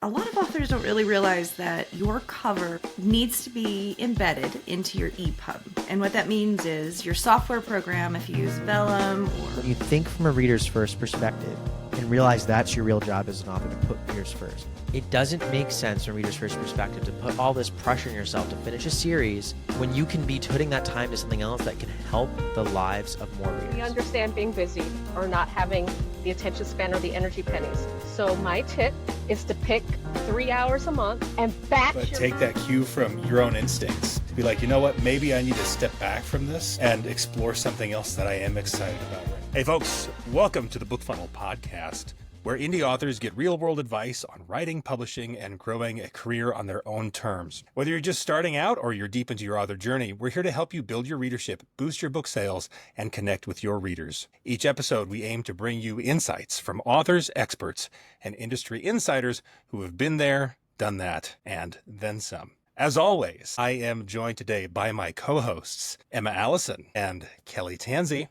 A lot of authors don't really realize that your cover needs to be embedded into your EPUB. And what that means is your software program, if you use Vellum or... When you think from a reader's first perspective and realize that's your real job as an author, to put readers first, it doesn't make sense from a reader's first perspective to put all this pressure on yourself to finish a series when you can be putting that time to something else that can help the lives of more readers. We understand being busy or not having the attention span or the energy pennies. So my tip is to pick 3 hours a month and batch. But take that cue from your own instincts to be like, you know what, maybe I need to step back from this and explore something else that I am excited about. Hey folks, welcome to the BookFunnel podcast, where indie authors get real-world advice on writing, publishing, and growing a career on their own terms. Whether you're just starting out or you're deep into your author journey, we're here to help you build your readership, boost your book sales, and connect with your readers. Each episode, we aim to bring you insights from authors, experts, and industry insiders who have been there, done that, and then some. As always, I am joined today by my co-hosts, Emma Alisyn and Kelli Tanzi.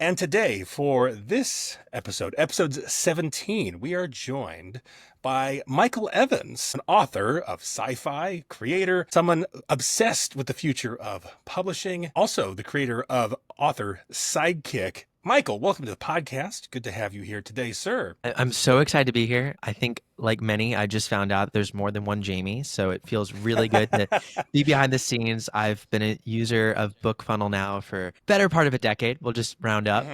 And today, for this episode 17, we are joined by Michael Evans, an author of sci-fi, creator, someone obsessed with the future of publishing, also the creator of author Sidekick. Michael, welcome to the podcast. Good to have you here today, sir. I'm so excited to be here. I think, like many, I just found out there's more than one Jamie, so it feels really good to be behind the scenes. I've been a user of BookFunnel now for better part of a decade. We'll just round up.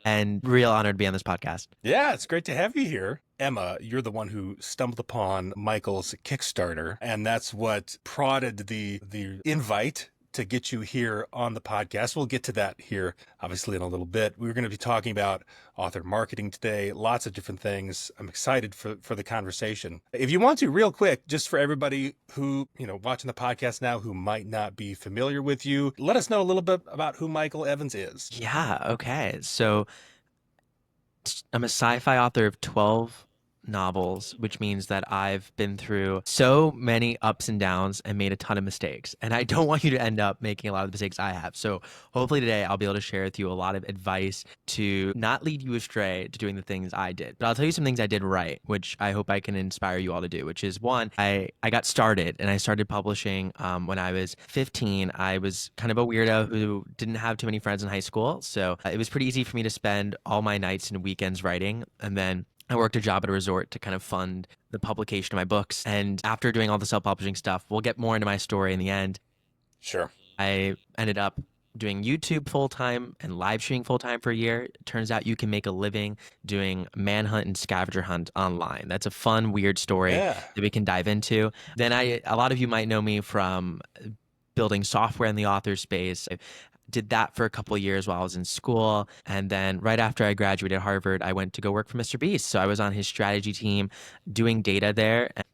And real honored to be on this podcast. Yeah, it's great to have you here. Emma, you're the one who stumbled upon Michael's Kickstarter, and that's what prodded the invite to get you here on the podcast. We'll get to that here, obviously, in a little bit. We're going to be talking about author marketing today, lots of different things. I'm excited for the conversation. If you want to, real quick, just for everybody who, watching the podcast now who might not be familiar with you, let us know a little bit about who Michael Evans is. Yeah, okay. So I'm a sci-fi author of 12 novels, which means that I've been through so many ups and downs and made a ton of mistakes. And I don't want you to end up making a lot of the mistakes I have. So hopefully today I'll be able to share with you a lot of advice to not lead you astray to doing the things I did. But I'll tell you some things I did right, which I hope I can inspire you all to do, which is one, I got started and I started publishing when I was 15. I was kind of a weirdo who didn't have too many friends in high school. So it was pretty easy for me to spend all my nights and weekends writing. And then I worked a job at a resort to kind of fund the publication of my books. And after doing all the self-publishing stuff, we'll get more into my story in the end. Sure. I ended up doing YouTube full-time and live streaming full-time for a year. It turns out you can make a living doing manhunt and scavenger hunt online. That's a fun, weird story that we can dive into. Then a lot of you might know me from building software in the author space. I did that for a couple of years while I was in school. And then right after I graduated Harvard, I went to go work for Mr. Beast. So I was on his strategy team doing data there. And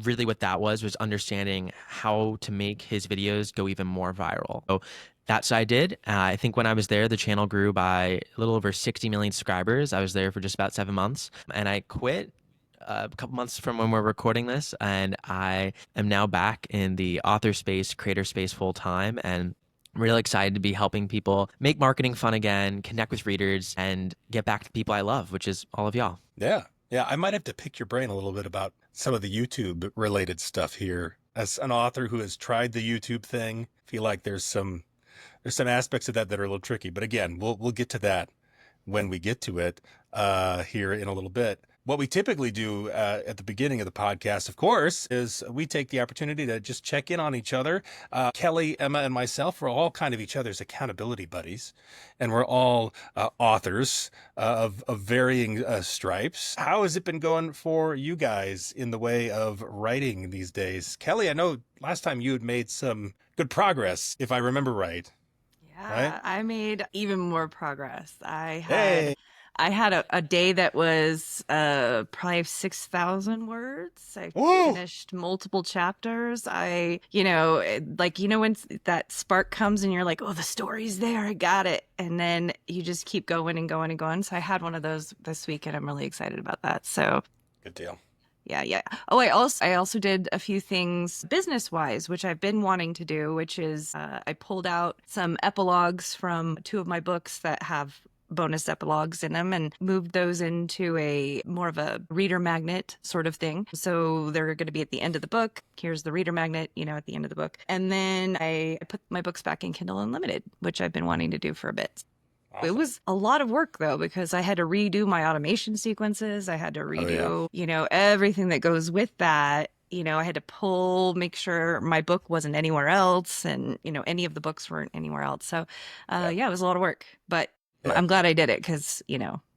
really what that was understanding how to make his videos go even more viral. So that's what I did. I think when I was there, the channel grew by a little over 60 million subscribers. I was there for just about 7 months. And I quit a couple months from when we're recording this. And I am now back in the author space, creator space full time. And I'm really excited to be helping people make marketing fun again, connect with readers, and get back to people I love, which is all of y'all. Yeah. I might have to pick your brain a little bit about some of the YouTube related stuff here. As an author who has tried the YouTube thing, I feel like there's some aspects of that are a little tricky. But again, we'll get to that when we get to it here in a little bit. What we typically do at the beginning of the podcast, of course, is we take the opportunity to just check in on each other. Kelli, Emma, and myself, we're all kind of each other's accountability buddies, and we're all authors of varying stripes. How has it been going for you guys in the way of writing these days? Kelli, I know last time you had made some good progress, if I remember right. Yeah, right? I made even more progress. Hey. I had a day that was probably 6,000 words. I finished multiple chapters. when that spark comes and you're like, oh, the story's there, I got it. And then you just keep going and going and going. So I had one of those this week and I'm really excited about that. So good deal. Yeah. Oh, I also did a few things business-wise, which I've been wanting to do, which is I pulled out some epilogues from 2 of my books that have bonus epilogues in them and moved those into a more of a reader magnet sort of thing. So they're going to be at the end of the book. Here's the reader magnet, at the end of the book. And then I put my books back in Kindle Unlimited, which I've been wanting to do for a bit. Awesome. It was a lot of work though, because I had to redo my automation sequences. I had to redo, everything that goes with that. I had to make sure my book wasn't anywhere else and, any of the books weren't anywhere else. So, it was a lot of work, but I'm glad I did it because,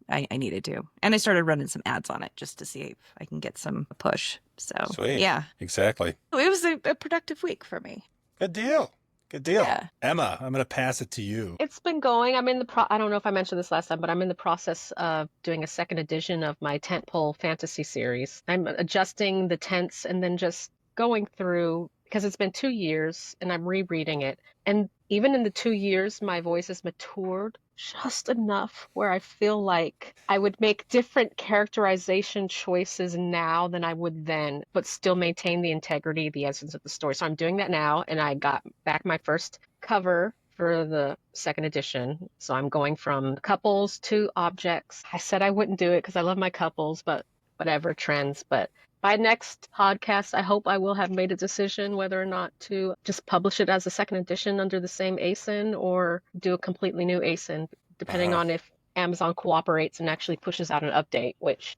I needed to. And I started running some ads on it just to see if I can get some push. So, Sweet. Yeah. Exactly. It was a productive week for me. Good deal. Good deal. Yeah. Emma, I'm going to pass it to you. It's been going. I'm in I don't know if I mentioned this last time, but I'm in the process of doing a second edition of my tentpole fantasy series. I'm adjusting the tense and then just going through, because it's been 2 years and I'm rereading it. And even in the 2 years, my voice has matured just enough where I feel like I would make different characterization choices now than I would then, but still maintain the integrity, the essence of the story. So I'm doing that now, and I got back my first cover for the second edition. So I'm going from couples to objects. I said I wouldn't do it because I love my couples, but whatever, trends. But by next podcast, I hope I will have made a decision whether or not to just publish it as a second edition under the same ASIN or do a completely new ASIN, depending on if Amazon cooperates and actually pushes out an update, which...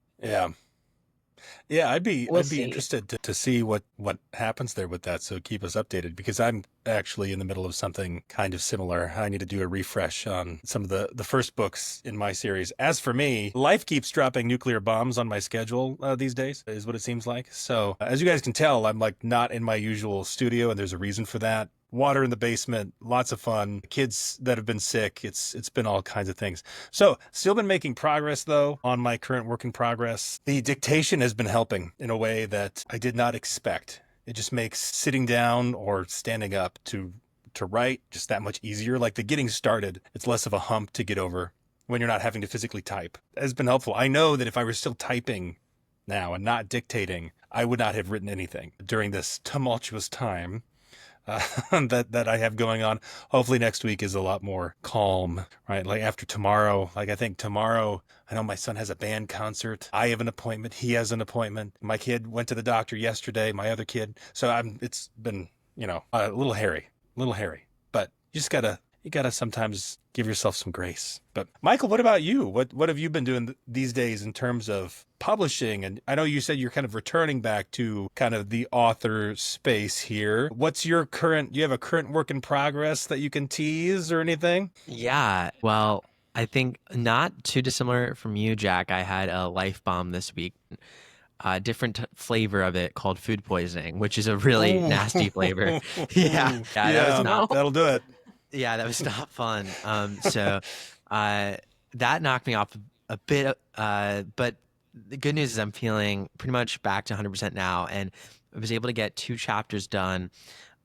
Yeah, I'd be see. interested to see what happens there with that. So keep us updated, because I'm actually in the middle of something kind of similar. I need to do a refresh on some of the first books in my series. As for me, life keeps dropping nuclear bombs on my schedule these days, is what it seems like. So as you guys can tell, I'm like not in my usual studio, and there's a reason for that. Water in the basement, lots of fun, kids that have been sick. It's been all kinds of things. So still been making progress though on my current work in progress. The dictation has been helping in a way that I did not expect. It just makes sitting down or standing up to write just that much easier. Like the getting started, it's less of a hump to get over when you're not having to physically type. It has been helpful. I know that if I were still typing now and not dictating, I would not have written anything during this tumultuous time that I have going on. Hopefully next week is a lot more calm, right? Like after tomorrow, I think tomorrow, I know my son has a band concert. I have an appointment. He has an appointment. My kid went to the doctor yesterday, my other kid. So it's been, a little hairy, but you gotta sometimes give yourself some grace. But Michael, what about you? What have you been doing these days in terms of publishing? And I know you said you're kind of returning back to kind of the author space here. What's your do you have a current work in progress that you can tease or anything? Yeah, well, I think not too dissimilar from you, Jack. I had a life bomb this week. A different flavor of it called food poisoning, which is a really nasty flavor. Yeah, that was not, that'll do it. Yeah, that was not fun. So that knocked me off a bit. But the good news is I'm feeling pretty much back to 100% now. And I was able to get 2 chapters done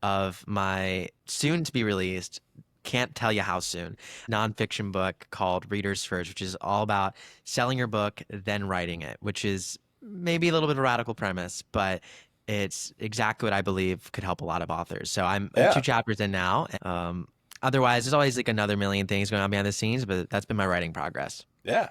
of my soon to be released, can't tell you how soon, nonfiction book called Readers First, which is all about selling your book, then writing it, which is maybe a little bit of a radical premise, but it's exactly what I believe could help a lot of authors. So I'm 2 chapters in now. Otherwise, there's always like another million things going on behind the scenes, but that's been my writing progress. Yeah.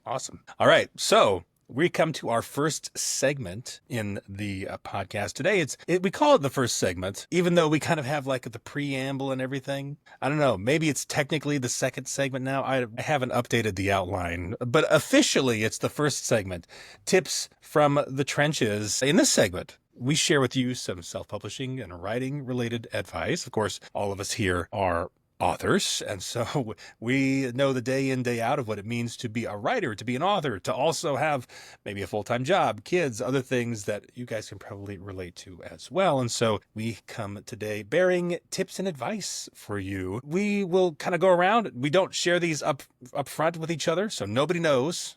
Awesome. All right. So we come to our first segment in the podcast today. We call it the first segment, even though we kind of have like the preamble and everything. I don't know. Maybe it's technically the second segment now. I haven't updated the outline, but officially it's the first segment. Tips from the trenches. In this segment, we share with you some self-publishing and writing related advice. Of course, all of us here are authors, and so we know the day in, day out of what it means to be a writer, to be an author, to also have maybe a full-time job, kids, other things that you guys can probably relate to as well. And so we come today bearing tips and advice for you. We will kind of go around. We don't share these up front with each other, so nobody knows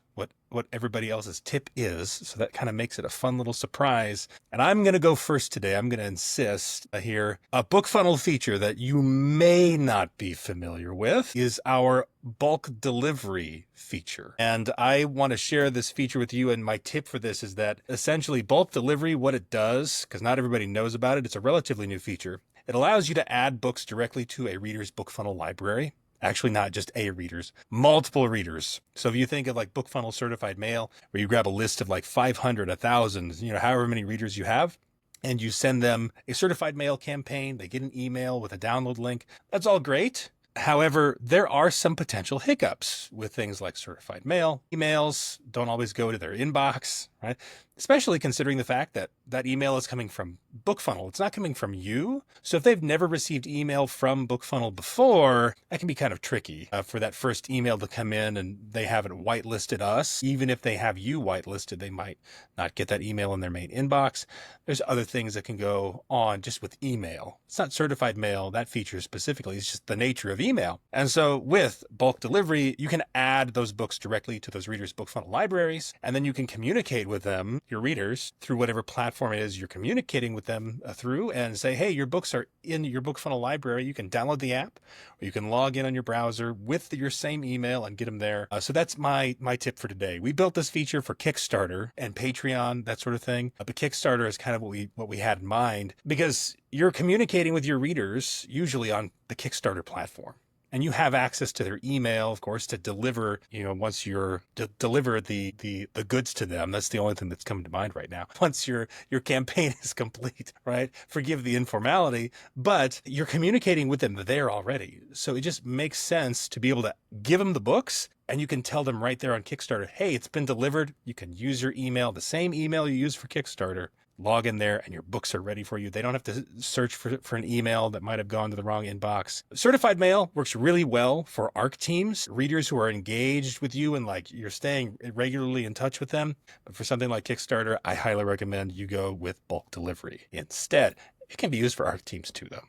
what everybody else's tip is. So that kind of makes it a fun little surprise. And I'm going to go first today. I'm going to insist here. A BookFunnel feature that you may not be familiar with is our bulk delivery feature. And I want to share this feature with you. And my tip for this is that essentially bulk delivery, what it does, because not everybody knows about it, it's a relatively new feature. It allows you to add books directly to a reader's BookFunnel library. Actually, not just a readers, multiple readers. So if you think of like BookFunnel certified mail, where you grab a list of like 500, 1,000, however many readers you have, and you send them a certified mail campaign, they get an email with a download link. That's all great. However, there are some potential hiccups with things like certified mail. Emails don't always go to their inbox, right? Especially considering the fact that that email is coming from BookFunnel. It's not coming from you. So if they've never received email from BookFunnel before, that can be kind of tricky for that first email to come in and they haven't whitelisted us. Even if they have you whitelisted, they might not get that email in their main inbox. There's other things that can go on just with email. It's not certified mail, that feature specifically. It's just the nature of email. And so with bulk delivery, you can add those books directly to those readers' BookFunnel libraries, and then you can communicate with them, your readers, through whatever platform it is you're communicating with them through, and say, hey, your books are in your BookFunnel library. You can download the app, or you can log in on your browser with your same email and get them there. So that's my tip for today. We built this feature for Kickstarter and Patreon, that sort of thing. But Kickstarter is kind of what we had in mind, because you're communicating with your readers usually on the Kickstarter platform. And you have access to their email, of course, to deliver, once you're deliver the goods to them. That's the only thing that's coming to mind right now. Once your campaign is complete, right? Forgive the informality, but you're communicating with them there already. So it just makes sense to be able to give them the books, and you can tell them right there on Kickstarter, hey, it's been delivered. You can use your email, the same email you use for Kickstarter. Log in there and your books are ready for you. They don't have to search for an email that might have gone to the wrong inbox. Certified mail works really well for ARC teams, readers who are engaged with you and like you're staying regularly in touch with them. But for something like Kickstarter, I highly recommend you go with bulk delivery instead. It can be used for ARC teams too, though.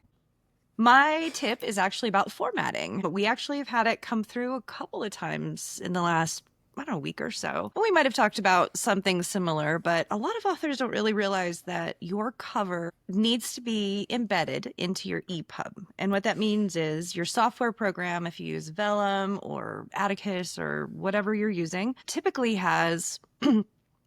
My tip is actually about formatting, but we actually have had it come through a couple of times in the last week or so. We might have talked about something similar, but a lot of authors don't really realize that your cover needs to be embedded into your EPUB. And what that means is your software program, if you use Vellum or Atticus or whatever you're using, typically has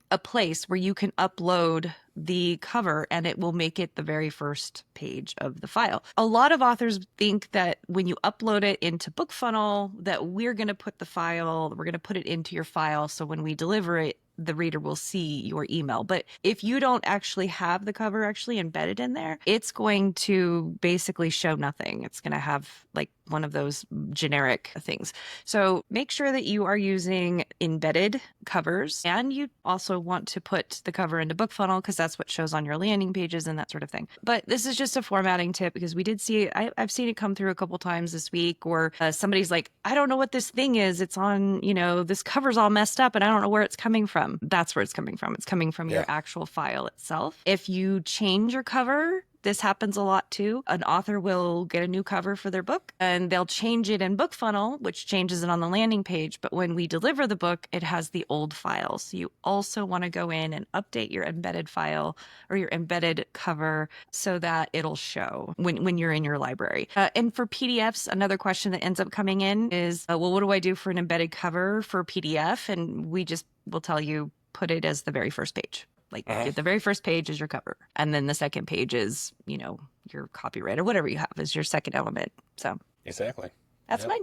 a place where you can upload the cover and it will make it the very first page of the file. A lot of authors think that when you upload it into BookFunnel that we're going to put it into your file, so when we deliver it, the reader will see your email. But if you don't actually have the cover actually embedded in there, it's going to basically show nothing. It's going to have like one of those generic things. So make sure that you are using embedded covers, and you also want to put the cover into BookFunnel because that's what shows on your landing pages and that sort of thing. But this is just a formatting tip because we did see, I've seen it come through a couple times this week, or somebody's like, I don't know what this thing is. It's on, this cover's all messed up and I don't know where it's coming from. That's where it's coming from. It's coming from your actual file itself. If you change your cover, this happens a lot too. An author will get a new cover for their book and they'll change it in BookFunnel, which changes it on the landing page. But when we deliver the book, it has the old file. So you also want to go in and update your embedded file or your embedded cover so that it'll show when you're in your library. And for PDFs, another question that ends up coming in is, well, what do I do for an embedded cover for PDF? And we just will tell you, put it as the very first page. Like the very first page is your cover. And then the second page is, your copyright or whatever you have is your second element. So exactly. That's mine.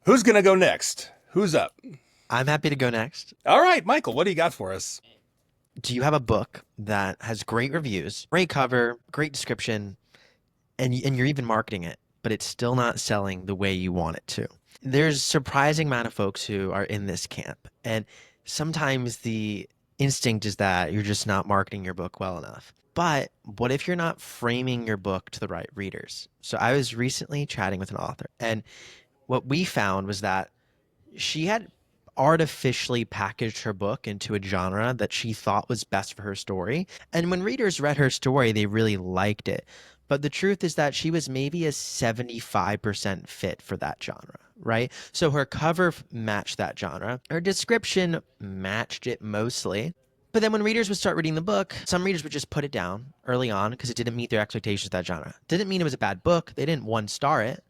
Who's going to go next? Who's up? I'm happy to go next. All right, Michael, what do you got for us? Do you have a book that has great reviews, great cover, great description, and you're even marketing it, but it's still not selling the way you want it to? There's a surprising amount of folks who are in this camp. And sometimes the instinct is that you're just not marketing your book well enough. But what if you're not framing your book to the right readers? So I was recently chatting with an author, and what we found was that she had artificially packaged her book into a genre that she thought was best for her story. And when readers read her story, they really liked it. But the truth is that she was maybe a 75% fit for that genre, right? So her cover matched that genre. Her description matched it mostly. But then when readers would start reading the book, some readers would just put it down early on because it didn't meet their expectations of that genre. Didn't mean it was a bad book. They didn't one-star it.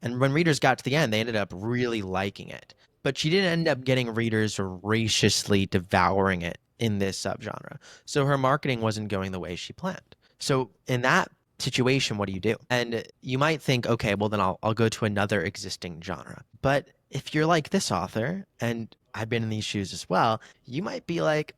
And when readers got to the end, they ended up really liking it. But she didn't end up getting readers voraciously devouring it in this subgenre. So her marketing wasn't going the way she planned. So in that situation, what do you do? And you might think, okay, well then I'll go to another existing genre. But if you're like this author, and I've been in these shoes as well, you might be like,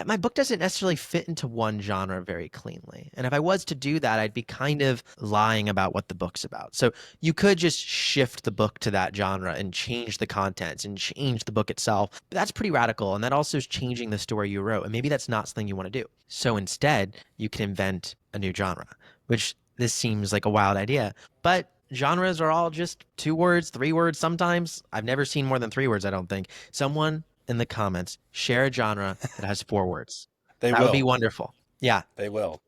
my book doesn't necessarily fit into one genre very cleanly. And if I was to do that, I'd be kind of lying about what the book's about. So you could just shift the book to that genre and change the contents and change the book itself. But that's pretty radical. And that also is changing the story you wrote. And maybe that's not something you want to do. So instead, you can invent a new genre, which this seems like a wild idea. But genres are all just 2 words, 3 words sometimes. I've never seen more than 3 words, I don't think. Someone in the comments share a genre that has 4 words. That would be wonderful. Yeah, They will.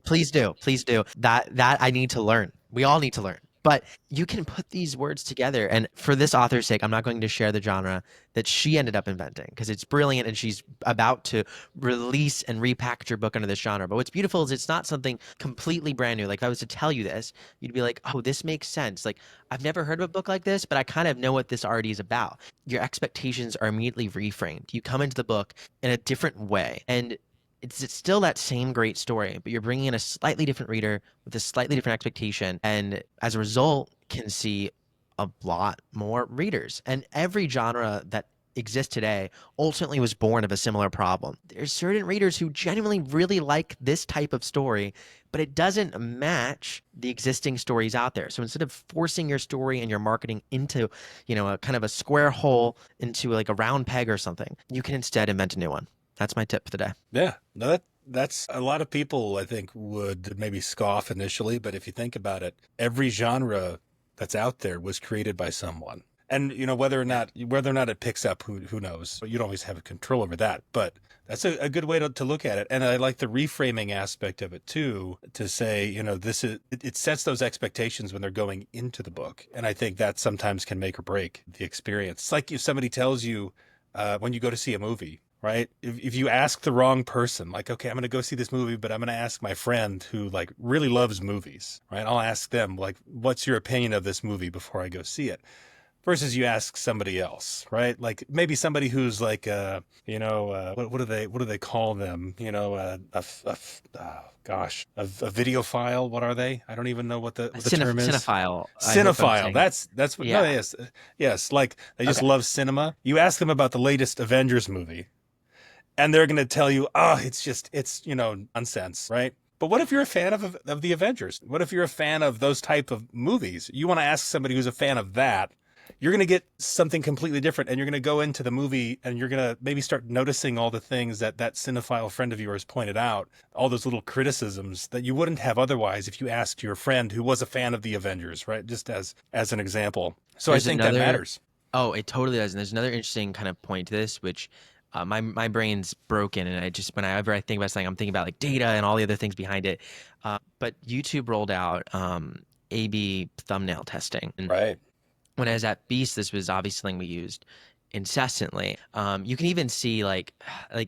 please do. Please do. That I need to learn. We all need to learn. But you can put these words together. And for this author's sake, I'm not going to share the genre that she ended up inventing because it's brilliant and she's about to release and repackage her book under this genre. But what's beautiful is it's not something completely brand new. Like if I was to tell you this, you'd be like, oh, this makes sense. Like I've never heard of a book like this, but I kind of know what this already is about. Your expectations are immediately reframed. You come into the book in a different way. And it's still that same great story, but you're bringing in a slightly different reader with a slightly different expectation. And as a result, can see a lot more readers. And every genre that exists today ultimately was born of a similar problem. There's certain readers who genuinely really like this type of story, but it doesn't match the existing stories out there. So instead of forcing your story and your marketing into, a kind of a square hole into like a round peg or something, you can instead invent a new one. That's my tip for the day. Yeah, no, that's a lot of people I think would maybe scoff initially, but if you think about it, every genre that's out there was created by someone. And whether or not it picks up, who knows? You don't always have control over that, but that's a good way to look at it. And I like the reframing aspect of it too, to say, it sets those expectations when they're going into the book. And I think that sometimes can make or break the experience. It's like if somebody tells you when you go to see a movie, right? If you ask the wrong person, like, okay, I'm going to go see this movie, but I'm going to ask my friend who like really loves movies, right? I'll ask them like, what's your opinion of this movie before I go see it? Versus you ask somebody else, right? Like maybe somebody who's like, what do they call them? A videophile. What are they? I don't even know what the term is. Cinephile. Cinephile. That's what. Yeah. No, yes. Like they just love cinema. You ask them about the latest Avengers movie, and they're going to tell you, it's nonsense, right? But what if you're a fan of the Avengers? What if you're a fan of those type of movies? You want to ask somebody who's a fan of that. You're going to get something completely different, and you're going to go into the movie and you're going to maybe start noticing all the things that cinephile friend of yours pointed out, all those little criticisms that you wouldn't have otherwise if you asked your friend who was a fan of the Avengers, right? Just as an example. So I think that matters. Oh, it totally does. And there's another interesting kind of point to this, which my brain's broken, and whenever I think about something, I'm thinking about like data and all the other things behind it. But YouTube rolled out A/B thumbnail testing. Right. When I was at Beast, this was obviously something we used incessantly. You can even see like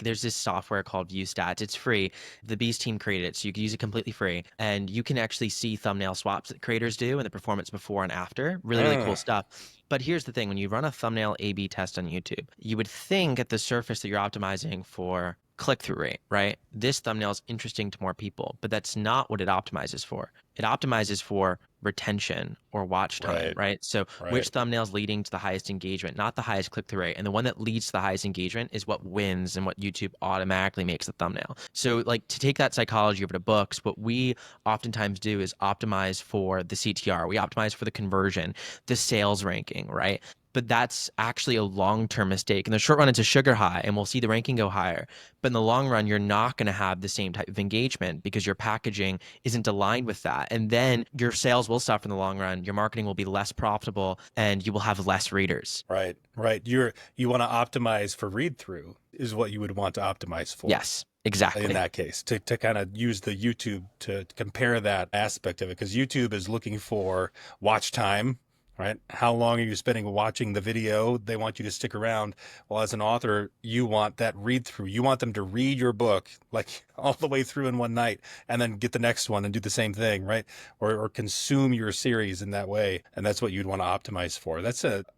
there's this software called ViewStats. It's free. The Beast team created it, so you can use it completely free. And you can actually see thumbnail swaps that creators do and the performance before and after. Really cool stuff. But here's the thing. When you run a thumbnail A/B test on YouTube, you would think at the surface that you're optimizing for click-through rate, right? This thumbnail is interesting to more people, but that's not what it optimizes for. It optimizes for retention or watch time, right? So which thumbnail's leading to the highest engagement, not the highest click-through rate. And the one that leads to the highest engagement is what wins and what YouTube automatically makes the thumbnail. So like to take that psychology over to books, what we oftentimes do is optimize for the CTR. We optimize for the conversion, the sales ranking, right? But that's actually a long-term mistake. In the short run, it's a sugar high, and we'll see the ranking go higher. But in the long run, you're not going to have the same type of engagement because your packaging isn't aligned with that. And then your sales will suffer in the long run. Your marketing will be less profitable, and you will have less readers. Right. You want to optimize for read-through is what you would want to optimize for. Yes, exactly. In that case, to kind of use the YouTube to compare that aspect of it, because YouTube is looking for watch time. right? How long are you spending watching the video? They want you to stick around. Well, as an author, you want that read through. You want them to read your book like all the way through in one night and then get the next one and do the same thing, right? Or consume your series in that way. And that's what you'd want to optimize for. I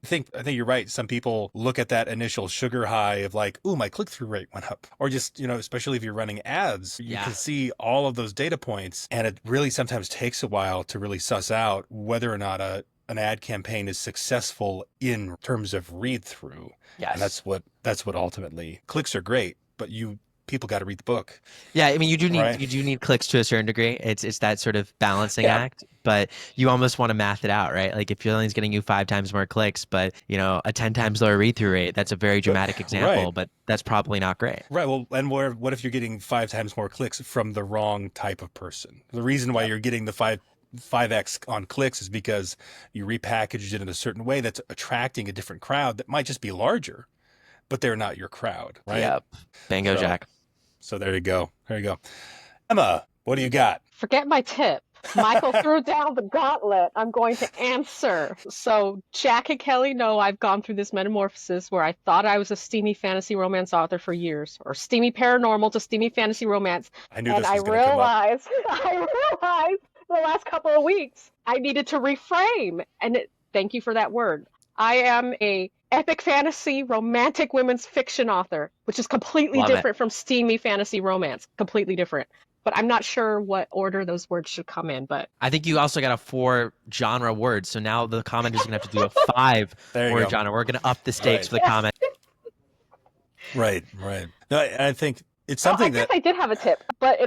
think you're right. Some people look at that initial sugar high of like, ooh, my click-through rate went up. Or just, especially if you're running ads, you can see all of those data points. And it really sometimes takes a while to really suss out whether or not an ad campaign is successful in terms of read through. Yes. And that's what ultimately, clicks are great, but people got to read the book. Yeah, I mean, you do need clicks to a certain degree. It's that sort of balancing act, but you almost want to math it out, right? Like if you're only getting you 5 times more clicks, but a 10 times lower read through rate, that's a very dramatic example, but that's probably not great. Right. Well, and what if you're getting 5 times more clicks from the wrong type of person? The reason why you're getting the 5x on clicks is because you repackaged it in a certain way that's attracting a different crowd that might just be larger, but they're not your crowd, right? Yep. Bingo, Jack. So there you go. Emma, what do you got? Forget my tip. Michael threw down the gauntlet. I'm going to answer. So Jack and Kelli know I've gone through this metamorphosis where I thought I was a steamy fantasy romance author for years, or steamy paranormal to steamy fantasy romance. I knew this was going to come up. I realized the last couple of weeks I needed to reframe. And thank you for that word. I am a epic fantasy romantic women's fiction author, which is completely different from steamy fantasy romance. Completely different. But I'm not sure what order those words should come in. But I think you also got a 4 genre word. So now the comment is going to have to do a 5 word genre. We're going to up the stakes for the comment. Right. No, I think it's something I guess I did have a tip, but I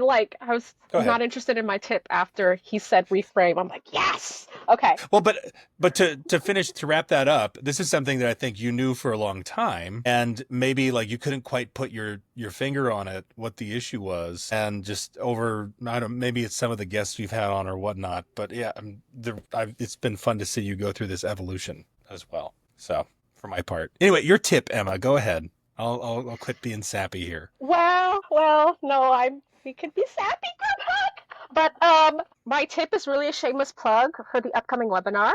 was not interested in my tip after he said reframe. I'm like, yes. Okay. Well, but to wrap that up, this is something that I think you knew for a long time, and maybe like you couldn't quite put your finger on it, what the issue was, and just maybe it's some of the guests we've had on or whatnot, but yeah, it's been fun to see you go through this evolution as well. So for my part, anyway, your tip, Emma, go ahead. I'll quit being sappy here. Well, no, we could be sappy, group hug. But my tip is really a shameless plug for the upcoming webinar.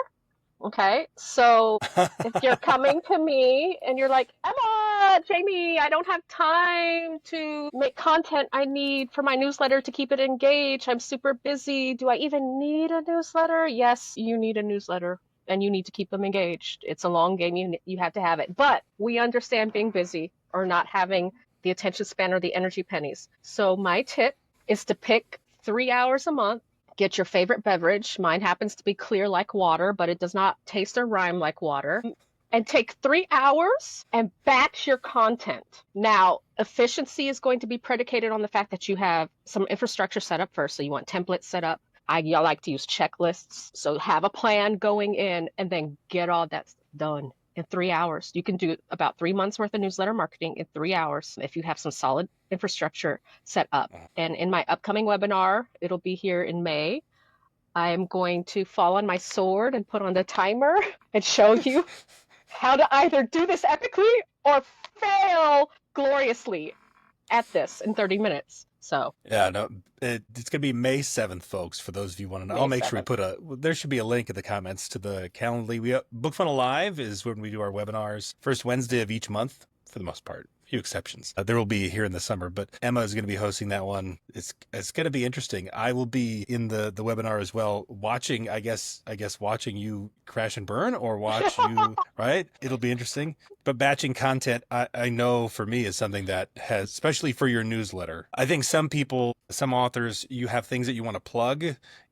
Okay, so if you're coming to me and you're like, Emma, Jamie, I don't have time to make content I need for my newsletter to keep it engaged. I'm super busy. Do I even need a newsletter? Yes, you need a newsletter. And you need to keep them engaged. It's a long game. You have to have it. But we understand being busy or not having the attention span or the energy pennies. So my tip is to pick 3 hours a month, get your favorite beverage. Mine happens to be clear like water, but it does not taste or rhyme like water. And take 3 hours and batch your content. Now, efficiency is going to be predicated on the fact that you have some infrastructure set up first. So you want templates set up. I like to use checklists. So have a plan going in and then get all that done in 3 hours. You can do about 3 months worth of newsletter marketing in 3 hours if you have some solid infrastructure set up. And in my upcoming webinar, it'll be here in May, I am going to fall on my sword and put on the timer and show you how to either do this epically or fail gloriously at this in 30 minutes. So yeah, no, it's going to be May 7th, folks, for those of you who want to know. I'll make sure we there should be a link in the comments to the Calendly. BookFunnel Live is when we do our webinars, first Wednesday of each month, for the most part. Few exceptions. There will be here in the summer, but Emma is going to be hosting that one. It's going to be interesting. I will be in the webinar as well, watching, I guess watching you crash and burn or watch you, right? It'll be interesting. But batching content, I know for me is something that has, especially for your newsletter. I think some authors, you have things that you want to plug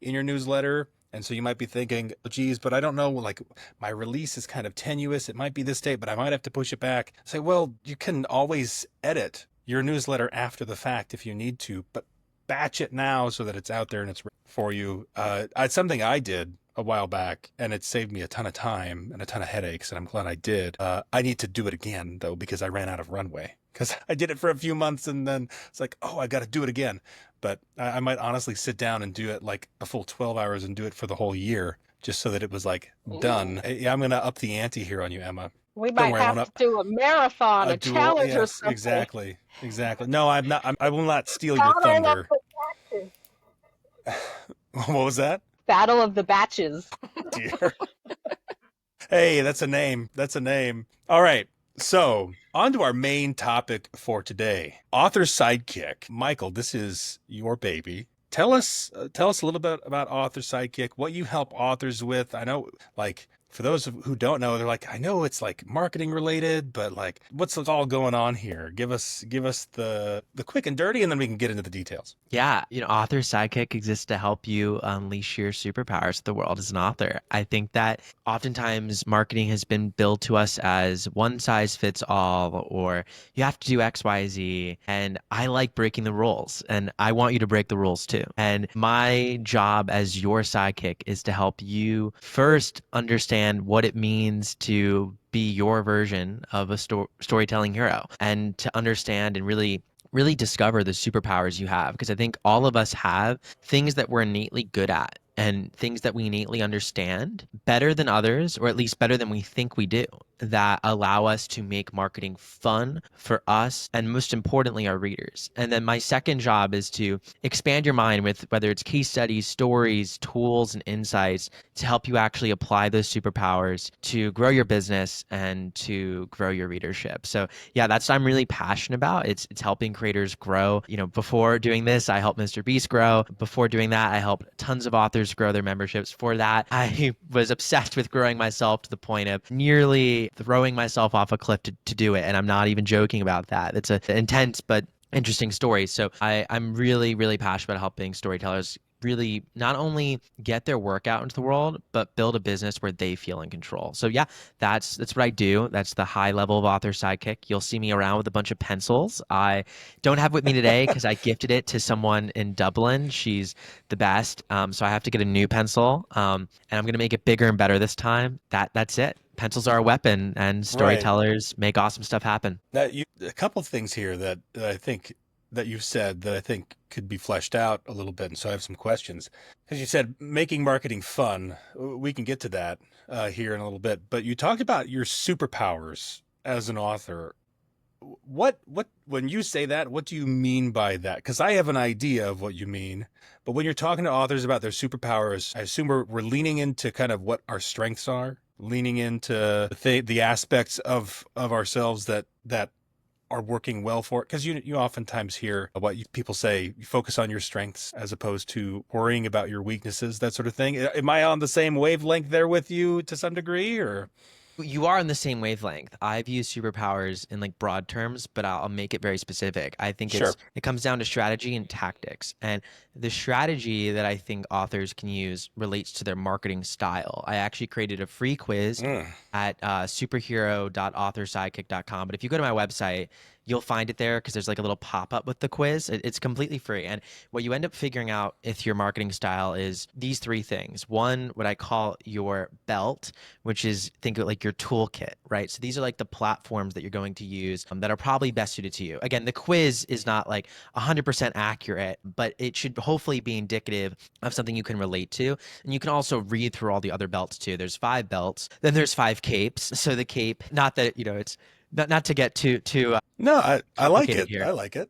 in your newsletter. And so you might be thinking, oh, geez, but I don't know, like my release is kind of tenuous. It might be this date, but I might have to push it back. Say, well, you can always edit your newsletter after the fact if you need to, but batch it now so that it's out there and it's ready for you. It's something I did a while back, and it saved me a ton of time and a ton of headaches, and I'm glad I did. I need to do it again, though, because I ran out of runway. Because I did it for a few months, and then it's like, oh, I got to do it again. But I might honestly sit down and do it like a full 12 hours and do it for the whole year, just so that it was like done. Yeah, I'm going to up the ante here on you, Emma. We might have to do a marathon, a challenge or something. Exactly. No, I'm not. I will not steal your thunder. What was that? Battle of the Batches. Dear. Hey, that's a name. That's a name. All right. So, on to our main topic for today. Author Sidekick. Michael, this is your baby. Tell us a little bit about Author Sidekick, what you help authors with. I know, like, for those who don't know, they're like, I know it's like marketing related, but like, what's all going on here? Give us the quick and dirty, and then we can get into the details. Yeah, Author Sidekick exists to help you unleash your superpowers to the world as an author. I think that oftentimes marketing has been billed to us as one size fits all, or you have to do X, Y, Z. And I like breaking the rules, and I want you to break the rules too. And my job as your sidekick is to help you first understand what it means to be your version of a storytelling hero, and to understand and really discover the superpowers you have, because I think all of us have things that we're innately good at and things that we innately understand better than others, or at least better than we think we do, that allow us to make marketing fun for us and, most importantly, our readers. And then my second job is to expand your mind with whether it's case studies, stories, tools, and insights to help you actually apply those superpowers to grow your business and to grow your readership. So yeah, that's what I'm really passionate about. It's helping creators grow. Before doing this, I helped Mr. Beast grow. Before doing that, I helped tons of authors grow their memberships. For that, I was obsessed with growing myself to the point of nearly throwing myself off a cliff to do it. And I'm not even joking about that. It's an intense but interesting story. So I'm really, really passionate about helping storytellers really not only get their work out into the world, but build a business where they feel in control. So yeah, that's what I do. That's the high level of Author Sidekick. You'll see me around with a bunch of pencils. I don't have it with me today because I gifted it to someone in Dublin. She's the best. So I have to get a new pencil, and I'm going to make it bigger and better this time. That's it. Pencils are a weapon, and storytellers make awesome stuff happen. A couple of things here that I think that you've said that I think could be fleshed out a little bit. And so I have some questions. As you said, making marketing fun. We can get to that here in a little bit. But you talked about your superpowers as an author. What when you say that, what do you mean by that? Because I have an idea of what you mean. But when you're talking to authors about their superpowers, I assume we're leaning into kind of what our strengths are, leaning into the aspects of ourselves that are working well for it. Because you oftentimes hear what people say, you focus on your strengths as opposed to worrying about your weaknesses, that sort of thing. Am I on the same wavelength there with you to some degree, or? You are on the same wavelength. I've used superpowers in like broad terms, but I'll make it very specific. I think Sure. it comes down to strategy and tactics. And the strategy that I think authors can use relates to their marketing style. I actually created a free quiz at superhero.authorsidekick.com. But if you go to my website, you'll find it there because there's like a little pop-up with the quiz. It's completely free. And what you end up figuring out if your marketing style is these three things. One, what I call your belt, which is, think of it like your toolkit, right? So these are like the platforms that you're going to use that are probably best suited to you. Again, the quiz is not like 100% accurate, but it should hopefully be indicative of something you can relate to. And you can also read through all the other belts too. There's 5 belts, then there's 5 capes. So the cape, not that, it's not to get too No, I like it. here. I like it.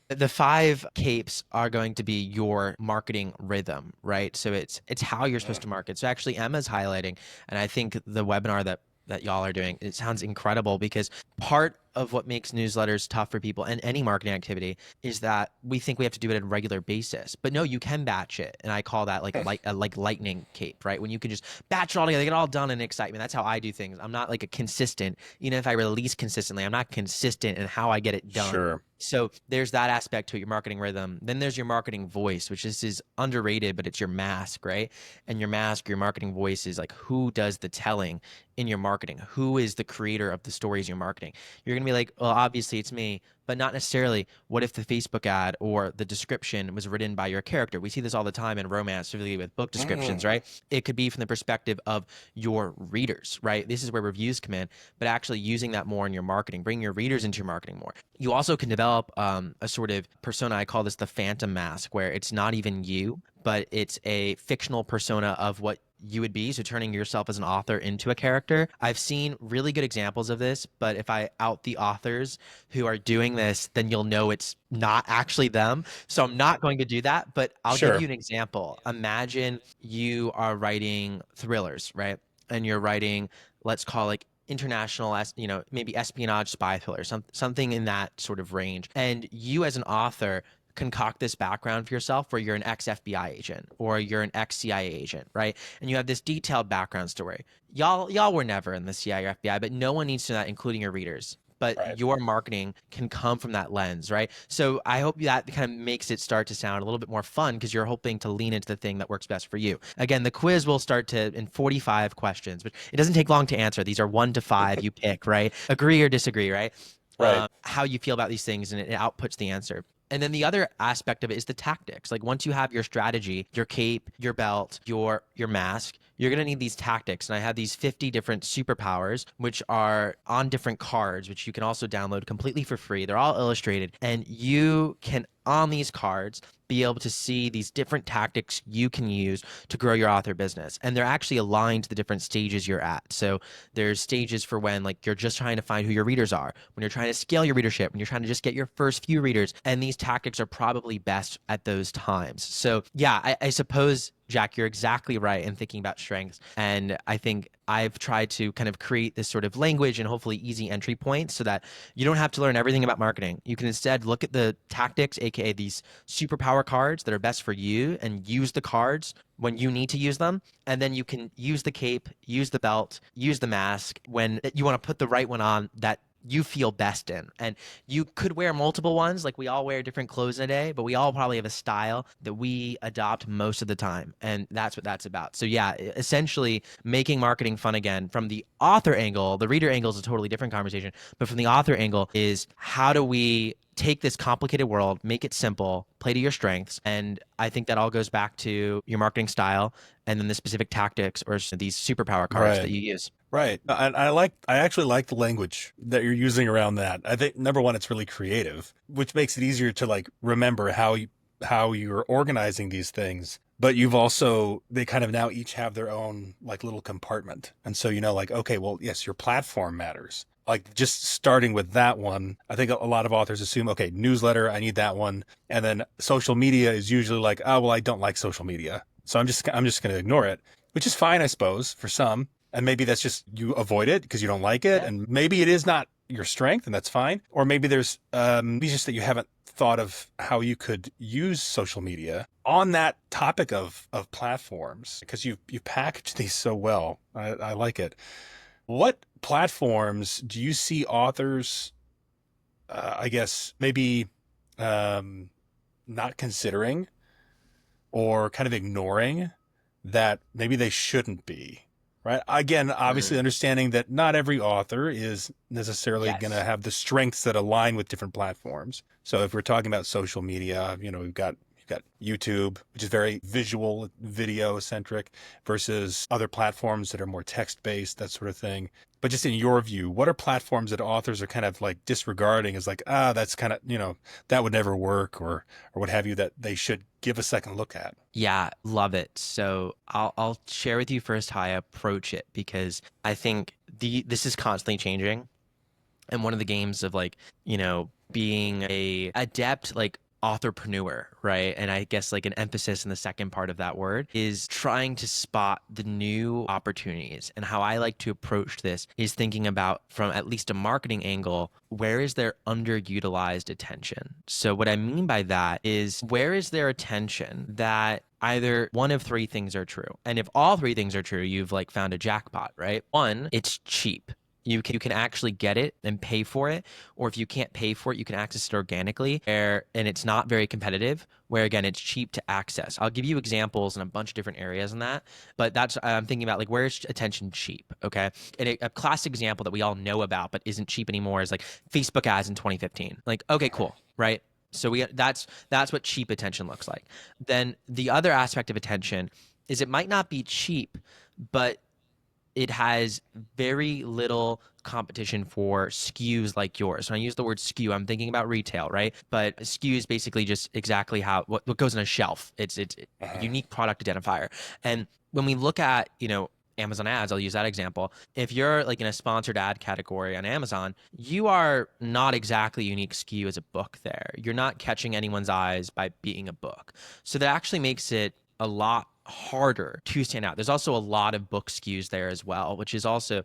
The 5 capes are going to be your marketing rhythm, right? So it's how you're supposed to market. So actually Emma's highlighting, and I think the webinar that y'all are doing, it sounds incredible, because part of what makes newsletters tough for people and any marketing activity is that we think we have to do it on a regular basis. But no, you can batch it. And I call that like lightning cape, right? When you can just batch it all together, get it all done in excitement. That's how I do things. I'm not like a consistent, even if I release consistently, I'm not consistent in how I get it done. Sure. So there's that aspect to it, your marketing rhythm. Then there's your marketing voice, which is underrated, but it's your mask, right? And your mask, your marketing voice is like, who does the telling in your marketing? Who is the creator of the stories you're marketing? You're going to be like, well, obviously it's me, but not necessarily. What if the Facebook ad or the description was written by your character? We see this all the time in romance, particularly with book descriptions, right? It could be from the perspective of your readers, right? This is where reviews come in, but actually using that more in your marketing, bring your readers into your marketing more. You also can develop a sort of persona. I call this the phantom mask, where it's not even you, but it's a fictional persona of what you would be. So turning yourself as an author into a character. I've seen really good examples of this, but if I out the authors who are doing this, then you'll know it's not actually them. So I'm not going to do that, but I'll Sure. give you an example. Imagine you are writing thrillers, right? and you're writing, let's call like international, maybe espionage spy thriller, something in that sort of range. And you as an author concoct this background for yourself where you're an ex-FBI agent or you're an ex-CIA agent, right? And you have this detailed background story. Y'all were never in the CIA or FBI, but no one needs to know that, including your readers. But your marketing can come from that lens, right? So I hope that kind of makes it start to sound a little bit more fun because you're hoping to lean into the thing that works best for you. Again, the quiz will start in 45 questions, but it doesn't take long to answer. These are 1 to 5 you pick, right? Agree or disagree, right? How you feel about these things, and it outputs the answer. And then the other aspect of it is the tactics. Like once you have your strategy, your cape, your belt, your mask, you're going to need these tactics. And I have these 50 different superpowers, which are on different cards, which you can also download completely for free. They're all illustrated. And you can, on these cards, be able to see these different tactics you can use to grow your author business. And they're actually aligned to the different stages you're at. So there's stages for when like you're just trying to find who your readers are, when you're trying to scale your readership, when you're trying to just get your first few readers. And these tactics are probably best at those times. So yeah, I suppose, Jack, you're exactly right in thinking about strengths. And I think I've tried to kind of create this sort of language and hopefully easy entry points so that you don't have to learn everything about marketing. You can instead look at the tactics, aka these superpower cards that are best for you, and use the cards when you need to use them. And then you can use the cape, use the belt, use the mask when you want to put the right one on that you feel best in. And you could wear multiple ones, like we all wear different clothes in a day, but we all probably have a style that we adopt most of the time. And that's what that's about. So yeah, essentially making marketing fun again from the author angle. The reader angle is a totally different conversation, but from the author angle is how do we take this complicated world, make it simple, play to your strengths. And I think that all goes back to your marketing style and then the specific tactics or these superpower cards that you use. Right. I actually like the language that you're using around that. I think number one, it's really creative, which makes it easier to like remember how you're organizing these things. But they kind of now each have their own like little compartment. And so, like, okay, well, yes, your platform matters. Like just starting with that one, I think a lot of authors assume, okay, newsletter, I need that one. And then social media is usually like, oh, well, I don't like social media, so I'm just going to ignore it, which is fine, I suppose, for some. And maybe that's just you avoid it because you don't like it. Yeah. And maybe it is not your strength and that's fine. Or maybe there's maybe just that you haven't thought of how you could use social media on that topic of platforms because you packaged these so well. I like it. What platforms do you see authors, I guess, maybe not considering or kind of ignoring that maybe they shouldn't be? Right. Again, obviously understanding that not every author is necessarily going to have the strengths that align with different platforms. So if we're talking about social media, we've got YouTube, which is very visual, video centric, versus other platforms that are more text based, that sort of thing. But just in your view, what are platforms that authors are kind of like disregarding as like, that's kind of, that would never work or what have you, that they should give a second look at? Yeah, love it. So I'll share with you first how I approach it, because I think this is constantly changing. And one of the games of like, being a adept, like authorpreneur, right? And I guess like an emphasis in the second part of that word is trying to spot the new opportunities. And how I like to approach this is thinking about, from at least a marketing angle, where is their underutilized attention? So what I mean by that is, where is their attention that either one of three things are true? And if all three things are true, you've like found a jackpot, right? One, it's cheap. You can actually get it and pay for it. Or if you can't pay for it, you can access it organically, and it's not very competitive, where again, it's cheap to access. I'll give you examples in a bunch of different areas in that, but that's, I'm thinking about like, where's attention cheap, okay? And a classic example that we all know about but isn't cheap anymore is like Facebook ads in 2015. Like, okay, cool, right? So that's what cheap attention looks like. Then the other aspect of attention is it might not be cheap, but it has very little competition for SKUs like yours. When I use the word SKU, I'm thinking about retail, right? But SKU is basically just exactly what goes on a shelf. It's a unique product identifier. And when we look at, Amazon ads, I'll use that example. If you're like in a sponsored ad category on Amazon, you are not exactly unique SKU as a book there. You're not catching anyone's eyes by being a book. So that actually makes it a lot harder to stand out. There's also a lot of book SKUs there as well, which is also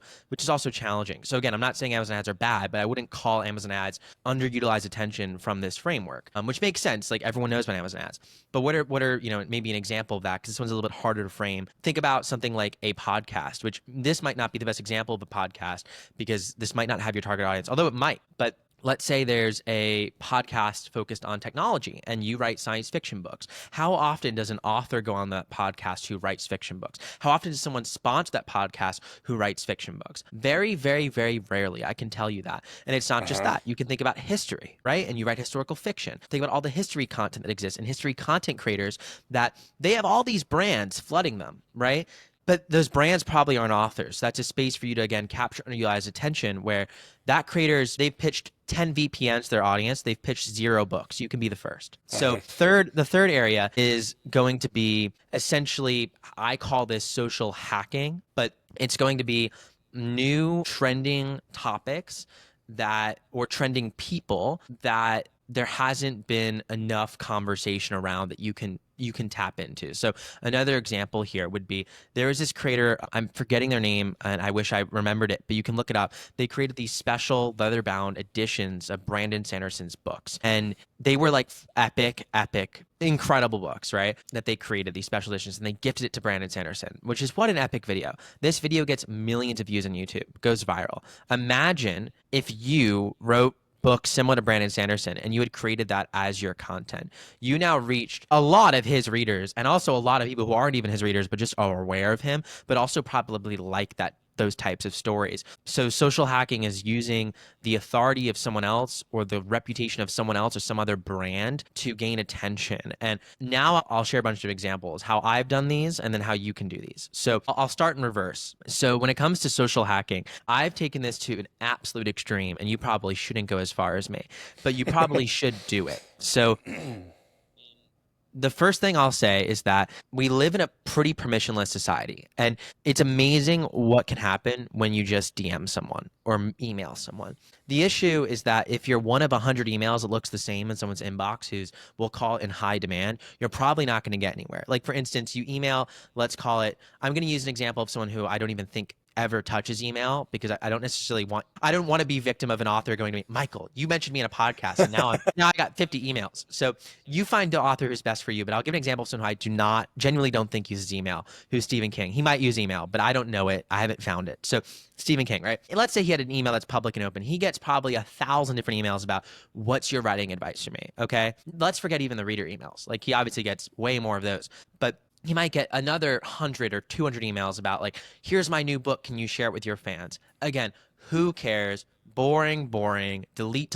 challenging. So again, I'm not saying Amazon ads are bad, but I wouldn't call Amazon ads underutilized attention from this framework, which makes sense. Like everyone knows about Amazon ads. But what are maybe an example of that? Because this one's a little bit harder to frame. Think about something like a podcast, which this might not be the best example of a podcast because this might not have your target audience, although it might. But let's say there's a podcast focused on technology and you write science fiction books. How often does an author go on that podcast who writes fiction books? How often does someone sponsor that podcast who writes fiction books? Very, very, very rarely. I can tell you that. And it's not just that. You can think about history, right? And you write historical fiction. Think about all the history content that exists and history content creators that they have all these brands flooding them, right? But those brands probably aren't authors. That's a space for you to, again, capture underutilized attention where that creators, they've pitched 10 VPNs to their audience. They've pitched 0 books. You can be the first. So the third area is going to be essentially, I call this social hacking, but it's going to be new trending topics or trending people that there hasn't been enough conversation around that you can tap into. So another example here would be there is this creator, I'm forgetting their name and I wish I remembered it, but you can look it up. They created these special leather-bound editions of Brandon Sanderson's books. And they were like epic, incredible books, right? That they created, these special editions, and they gifted it to Brandon Sanderson, which is what an epic video. This video gets millions of views on YouTube, goes viral. Imagine if you wrote books similar to Brandon Sanderson and you had created that as your content. You now reached a lot of his readers and also a lot of people who aren't even his readers but just are aware of him, but also probably like those types of stories. So social hacking is using the authority of someone else or the reputation of someone else or some other brand to gain attention. And now I'll share a bunch of examples, how I've done these and then how you can do these. So I'll start in reverse. So when it comes to social hacking, I've taken this to an absolute extreme, and you probably shouldn't go as far as me, but you probably should do it. So the first thing I'll say is that we live in a pretty permissionless society, and it's amazing what can happen when you just DM someone or email someone. The issue is that if you're one of 100 emails that looks the same in someone's inbox who's, we'll call it in high demand, you're probably not going to get anywhere. Like for instance, you email, let's call it, I'm going to use an example of someone who I don't even think ever touches email because I don't necessarily I don't want to be victim of an author going to me, Michael, you mentioned me in a podcast and now I got 50 emails. So you find the author who's best for you, but I'll give an example of someone who I genuinely don't think uses email, who's Stephen King. He might use email, but I don't know it. I haven't found it. So Stephen King, right? And let's say he had an email that's public and open. He gets probably 1,000 different emails about what's your writing advice for me, okay? Let's forget even the reader emails. Like he obviously gets way more of those, but he might get another 100 or 200 emails about like, here's my new book. Can you share it with your fans? Again, who cares? Boring, delete.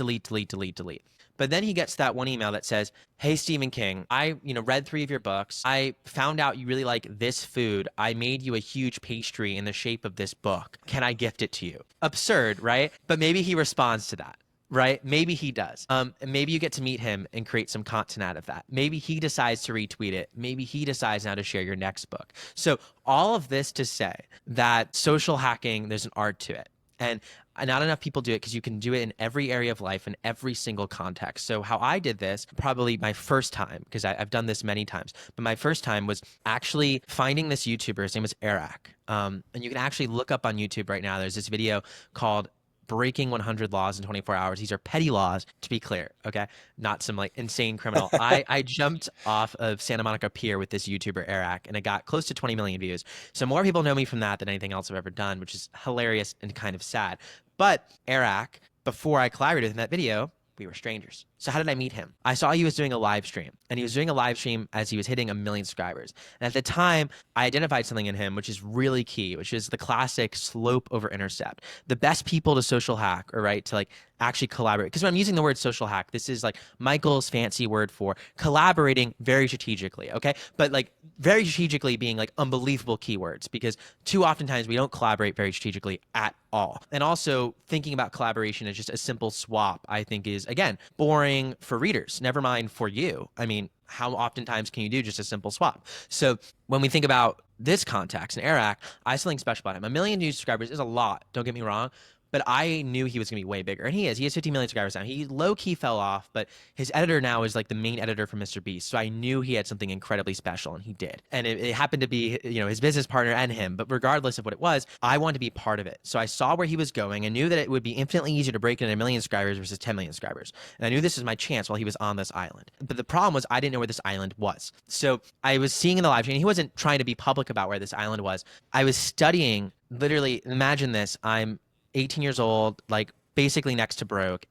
But then he gets that one email that says, hey, Stephen King, I read 3 of your books. I found out you really like this food. I made you a huge pastry in the shape of this book. Can I gift it to you? Absurd, right? But maybe he responds to that. Right? Maybe he does. Maybe you get to meet him and create some content out of that. Maybe he decides to retweet it. Maybe he decides now to share your next book. So all of this to say that social hacking, there's an art to it. And not enough people do it because you can do it in every area of life in every single context. So how I did this, probably my first time, because I've done this many times, but my first time was actually finding this YouTuber. His name was Eric. And you can actually look up on YouTube right now. There's this video called Breaking 100 Laws in 24 Hours. These are petty laws, to be clear, okay? Not some like insane criminal. I jumped off of Santa Monica Pier with this YouTuber, Eric, and it got close to 20 million views. So more people know me from that than anything else I've ever done, which is hilarious and kind of sad. But Eric, before I collaborated in that video, we were strangers. So how did I meet him? I saw he was doing a live stream, and he was doing a live stream as he was hitting 1 million subscribers. And at the time, I identified something in him, which is really key, which is the classic slope over intercept. The best people to social hack, or right, to like actually collaborate. Because when I'm using the word social hack, this is like Michael's fancy word for collaborating very strategically, okay? But like very strategically being like unbelievable keywords, because too oftentimes we don't collaborate very strategically at all. And also thinking about collaboration as just a simple swap, I think is, again, boring for readers, never mind for you. I mean, how oftentimes can you do just a simple swap? So when we think about this context and Eric, I have something special about him. 1 million new subscribers is a lot, don't get me wrong, But I knew he was going to be way bigger. And he is. He has 15 million subscribers now. He low-key fell off, but his editor now is like the main editor for Mr. Beast. So I knew he had something incredibly special, and he did. And it happened to be, his business partner and him. But regardless of what it was, I wanted to be part of it. So I saw where he was going and knew that it would be infinitely easier to break into 1 million subscribers versus 10 million subscribers. And I knew this was my chance while he was on this island. But the problem was I didn't know where this island was. So I was seeing in the live stream, he wasn't trying to be public about where this island was. I was studying, literally, imagine this, I'm 18 years old, like basically next to broke.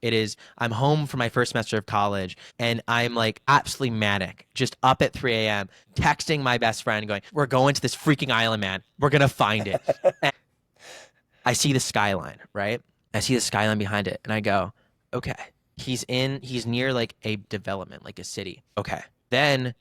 I'm home for my first semester of college, and I'm like absolutely manic, just up at 3 a.m., texting my best friend going, we're going to this freaking island, man. We're going to find it. And I see the skyline, right? I see the skyline behind it, and I go, okay, he's near like a development, like a city. Okay. Then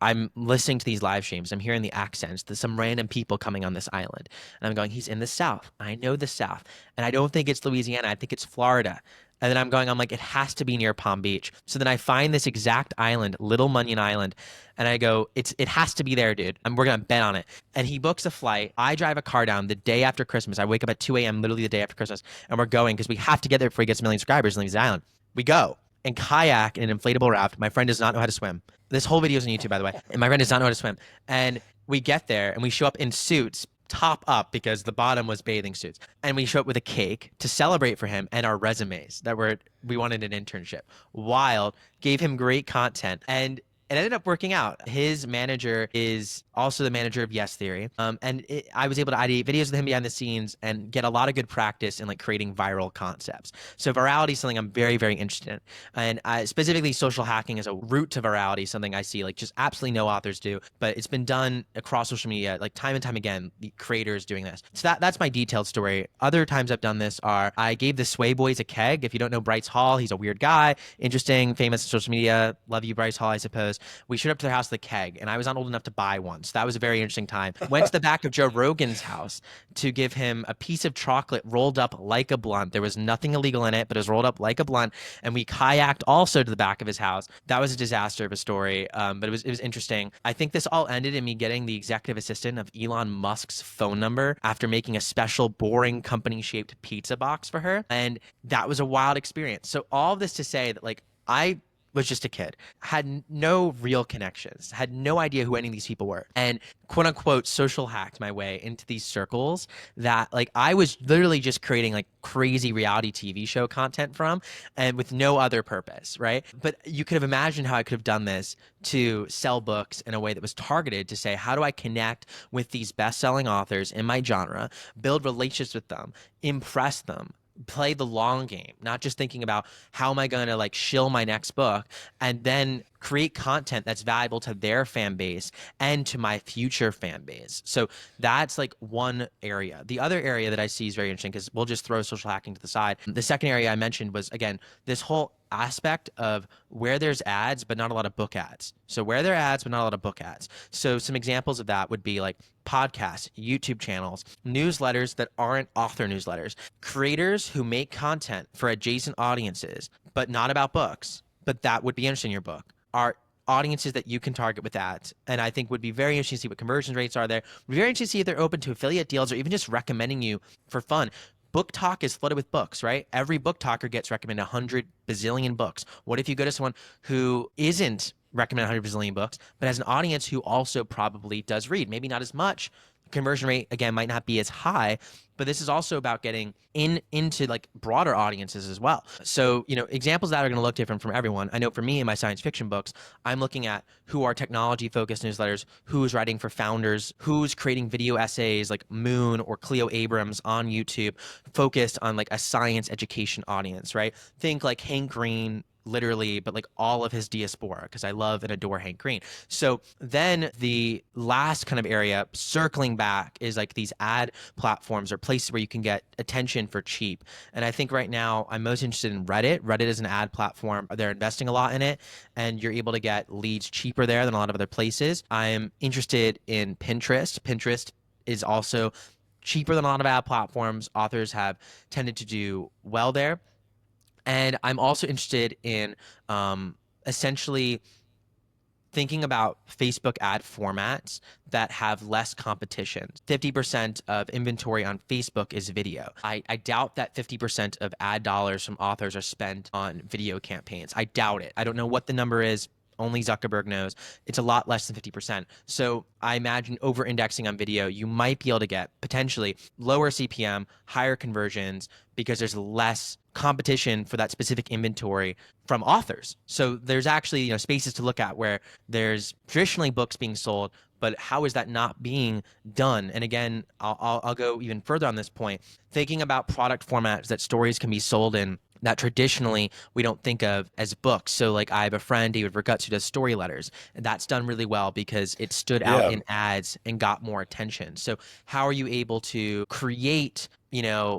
I'm listening to these live streams. I'm hearing the accents. There's some random people coming on this island. And I'm going, he's in the South. I know the South. And I don't think it's Louisiana. I think it's Florida. And then I'm like, it has to be near Palm Beach. So then I find this exact island, Little Munyon Island. And I go, it has to be there, dude. We're going to bet on it. And he books a flight. I drive a car down the day after Christmas. I wake up at 2 a.m., literally the day after Christmas. And we're going because we have to get there before he gets 1 million subscribers and leaves the island. We go and kayak in an inflatable raft. My friend does not know how to swim. This whole video is on YouTube, by the way. And my friend does not know how to swim. And we get there and we show up in suits, top up, because the bottom was bathing suits. And we show up with a cake to celebrate for him and our resumes that we wanted an internship. Wild, gave him great content. And it ended up working out. His manager is also the manager of Yes Theory. I was able to ideate videos with him behind the scenes and get a lot of good practice in like creating viral concepts. So virality is something I'm very, very interested in. And specifically social hacking is a route to virality, something I see like just absolutely no authors do, but it's been done across social media, like time and time again, the creators doing this. So that's my detailed story. Other times I've done this are I gave the Sway Boys a keg. If you don't know Bryce Hall, he's a weird guy, interesting, famous on social media. Love you, Bryce Hall, I suppose. We showed up to their house with a keg, and I was not old enough to buy one. So that was a very interesting time. Went to the back of Joe Rogan's house to give him a piece of chocolate rolled up like a blunt. There was nothing illegal in it, but it was rolled up like a blunt. And we kayaked also to the back of his house. That was a disaster of a story, but it was interesting. I think this all ended in me getting the executive assistant of Elon Musk's phone number after making a special boring company-shaped pizza box for her. And that was a wild experience. So all of this to say that like I was just a kid, had no real connections, had no idea who any of these people were, and quote unquote social hacked my way into these circles that like I was literally just creating like crazy reality TV show content from, and with no other purpose, right? But you could have imagined how I could have done this to sell books in a way that was targeted to say, how do I connect with these best-selling authors in my genre, build relationships with them, impress them, play the long game, not just thinking about how am I going to like shill my next book, and then create content that's valuable to their fan base and to my future fan base. So that's like one area. The other area that I see is very interesting, because we'll just throw social hacking to the side. The second area I mentioned was, again, this whole aspect of where there's ads, but not a lot of book ads. So where there are ads, but not a lot of book ads. So some examples of that would be like podcasts, YouTube channels, newsletters that aren't author newsletters, creators who make content for adjacent audiences, but not about books, but that would be interesting in your book, are audiences that you can target with ads. And I think would be very interesting to see what conversion rates are there. Very interesting to see if they're open to affiliate deals or even just recommending you for fun. Book Talk is flooded with books, right? Every book talker gets recommended 100 bazillion books. What if you go to someone who isn't recommended 100 bazillion books, but has an audience who also probably does read? Maybe not as much. Conversion rate, again, might not be as high, but this is also about getting into like broader audiences as well. So, examples of that are going to look different from everyone. I know for me in my science fiction books, I'm looking at who are technology-focused newsletters, who's writing for founders, who's creating video essays like Moon or Cleo Abrams on YouTube, focused on like a science education audience, right? Think like Hank Green, literally, but like all of his diaspora, because I love and adore Hank Green. So then the last kind of area, circling back, is like these ad platforms or places where you can get attention for cheap. And I think right now I'm most interested in Reddit. Reddit is an ad platform. They're investing a lot in it, and you're able to get leads cheaper there than a lot of other places. I'm interested in Pinterest. Pinterest is also cheaper than a lot of ad platforms. Authors have tended to do well there. And I'm also interested in essentially thinking about Facebook ad formats that have less competition. 50% of inventory on Facebook is video. I doubt that 50% of ad dollars from authors are spent on video campaigns. I doubt it. I don't know what the number is. Only Zuckerberg knows. It's a lot less than 50%. So I imagine over-indexing on video, you might be able to get potentially lower CPM, higher conversions, because there's less competition for that specific inventory from authors. So there's actually, spaces to look at where there's traditionally books being sold, but how is that not being done? And again, I'll go even further on this point, thinking about product formats that stories can be sold in that traditionally we don't think of as books. So like I have a friend, David Vergutz, who does story letters, and that's done really well because it stood out in ads and got more attention. So how are you able to create